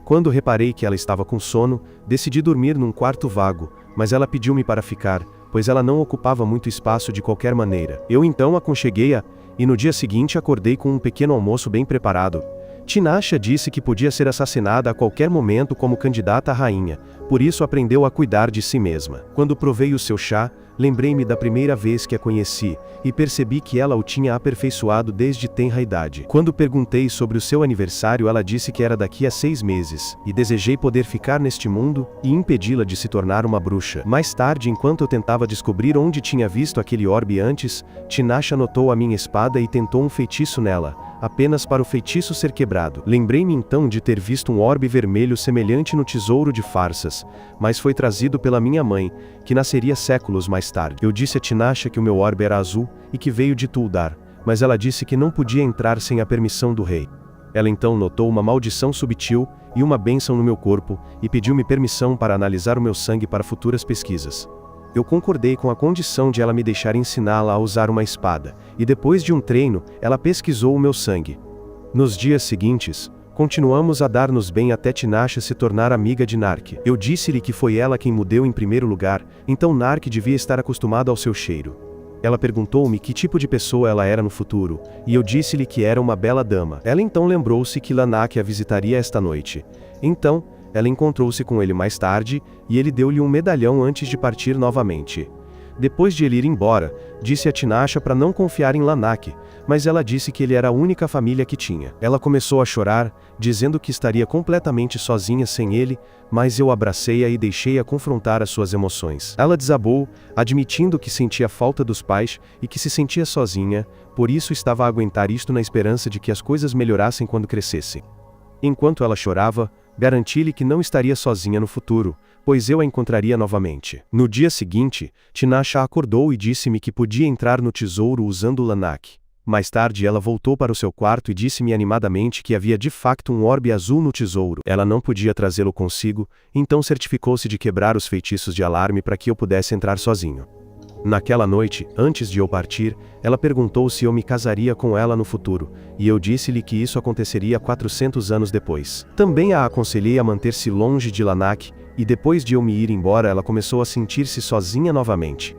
Quando reparei que ela estava com sono, decidi dormir num quarto vago, mas ela pediu-me para ficar, pois ela não ocupava muito espaço de qualquer maneira. Eu então aconcheguei-a, e no dia seguinte acordei com um pequeno almoço bem preparado. Tinasha disse que podia ser assassinada a qualquer momento como candidata à rainha, por isso aprendeu a cuidar de si mesma. Quando provei o seu chá, lembrei-me da primeira vez que a conheci, e percebi que ela o tinha aperfeiçoado desde tenra idade. Quando perguntei sobre o seu aniversário, ela disse que era daqui a 6 meses, e desejei poder ficar neste mundo, e impedi-la de se tornar uma bruxa. Mais tarde, enquanto eu tentava descobrir onde tinha visto aquele orbe antes, Tinasha notou a minha espada e tentou um feitiço nela, apenas para o feitiço ser quebrado. Lembrei-me então de ter visto um orbe vermelho semelhante no tesouro de farsas, mas foi trazido pela minha mãe, que nasceria séculos mais tarde. Eu disse a Tinasha que o meu orbe era azul, e que veio de Tuldar, mas ela disse que não podia entrar sem a permissão do rei. Ela então notou uma maldição subtil e uma bênção no meu corpo, e pediu-me permissão para analisar o meu sangue para futuras pesquisas. Eu concordei com a condição de ela me deixar ensiná-la a usar uma espada, e depois de um treino, ela pesquisou o meu sangue. Nos dias seguintes, continuamos a dar-nos bem até Tinasha se tornar amiga de Nark. Eu disse-lhe que foi ela quem me deu em primeiro lugar, então Nark devia estar acostumado ao seu cheiro. Ela perguntou-me que tipo de pessoa ela era no futuro, e eu disse-lhe que era uma bela dama. Ela então lembrou-se que Lanak a visitaria esta noite. Então, ela encontrou-se com ele mais tarde, e ele deu-lhe um medalhão antes de partir novamente. Depois de ele ir embora, disse a Tinasha para não confiar em Lanak, mas ela disse que ele era a única família que tinha. Ela começou a chorar, dizendo que estaria completamente sozinha sem ele, mas eu abracei-a e deixei-a confrontar as suas emoções. Ela desabou, admitindo que sentia falta dos pais e que se sentia sozinha, por isso estava a aguentar isto na esperança de que as coisas melhorassem quando crescesse. Enquanto ela chorava, garanti-lhe que não estaria sozinha no futuro, pois eu a encontraria novamente. No dia seguinte, Tinasha acordou e disse-me que podia entrar no tesouro usando Lanak. Mais tarde ela voltou para o seu quarto e disse-me animadamente que havia de facto um orbe azul no tesouro. Ela não podia trazê-lo consigo, então certificou-se de quebrar os feitiços de alarme para que eu pudesse entrar sozinho. Naquela noite, antes de eu partir, ela perguntou se eu me casaria com ela no futuro, e eu disse-lhe que isso aconteceria 400 anos depois. Também a aconselhei a manter-se longe de Lanak, e depois de eu me ir embora ela começou a sentir-se sozinha novamente.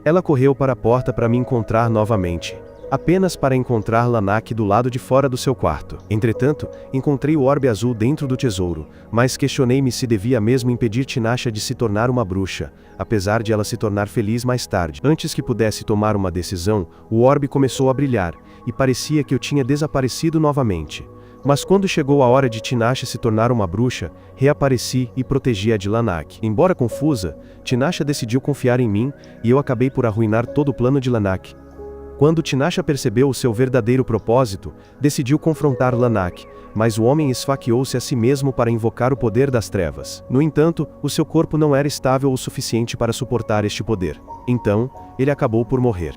Ela correu para a porta para me encontrar novamente. apenas para encontrar Lanak do lado de fora do seu quarto. Entretanto, encontrei o orbe azul dentro do tesouro, mas questionei-me se devia mesmo impedir Tinashe de se tornar uma bruxa, apesar de ela se tornar feliz mais tarde. Antes que pudesse tomar uma decisão, o orbe começou a brilhar, e parecia que eu tinha desaparecido novamente. Mas quando chegou a hora de Tinashe se tornar uma bruxa, reapareci e protegi a de Lanak. Embora confusa, Tinashe decidiu confiar em mim, e eu acabei por arruinar todo o plano de Lanak. Quando Tinashe percebeu o seu verdadeiro propósito, decidiu confrontar Lanak, mas o homem esfaqueou-se a si mesmo para invocar o poder das trevas. No entanto, o seu corpo não era estável o suficiente para suportar este poder. Então, ele acabou por morrer.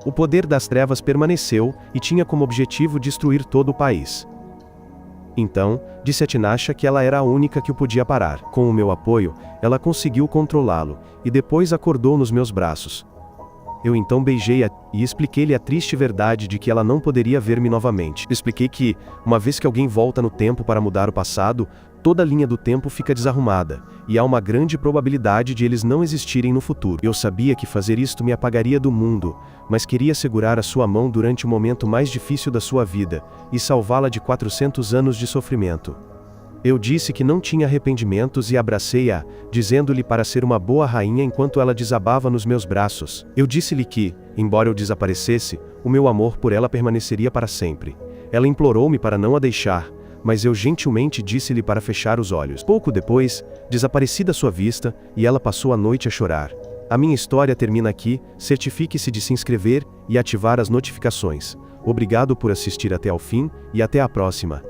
O poder das trevas permaneceu, e tinha como objetivo destruir todo o país. Então, disse a Tinashe que ela era a única que o podia parar. Com o meu apoio, ela conseguiu controlá-lo, e depois acordou nos meus braços. Eu então beijei-a, e expliquei-lhe a triste verdade de que ela não poderia ver-me novamente. Expliquei que, uma vez que alguém volta no tempo para mudar o passado, toda a linha do tempo fica desarrumada, e há uma grande probabilidade de eles não existirem no futuro. Eu sabia que fazer isto me apagaria do mundo, mas queria segurar a sua mão durante o momento mais difícil da sua vida, e salvá-la de 400 anos de sofrimento. Eu disse que não tinha arrependimentos e abracei-a, dizendo-lhe para ser uma boa rainha enquanto ela desabava nos meus braços. Eu disse-lhe que, embora eu desaparecesse, o meu amor por ela permaneceria para sempre. Ela implorou-me para não a deixar, mas eu gentilmente disse-lhe para fechar os olhos. Pouco depois, desapareci da sua vista, e ela passou a noite a chorar. A minha história termina aqui, certifique-se de se inscrever e ativar as notificações. Obrigado por assistir até ao fim, e até a próxima.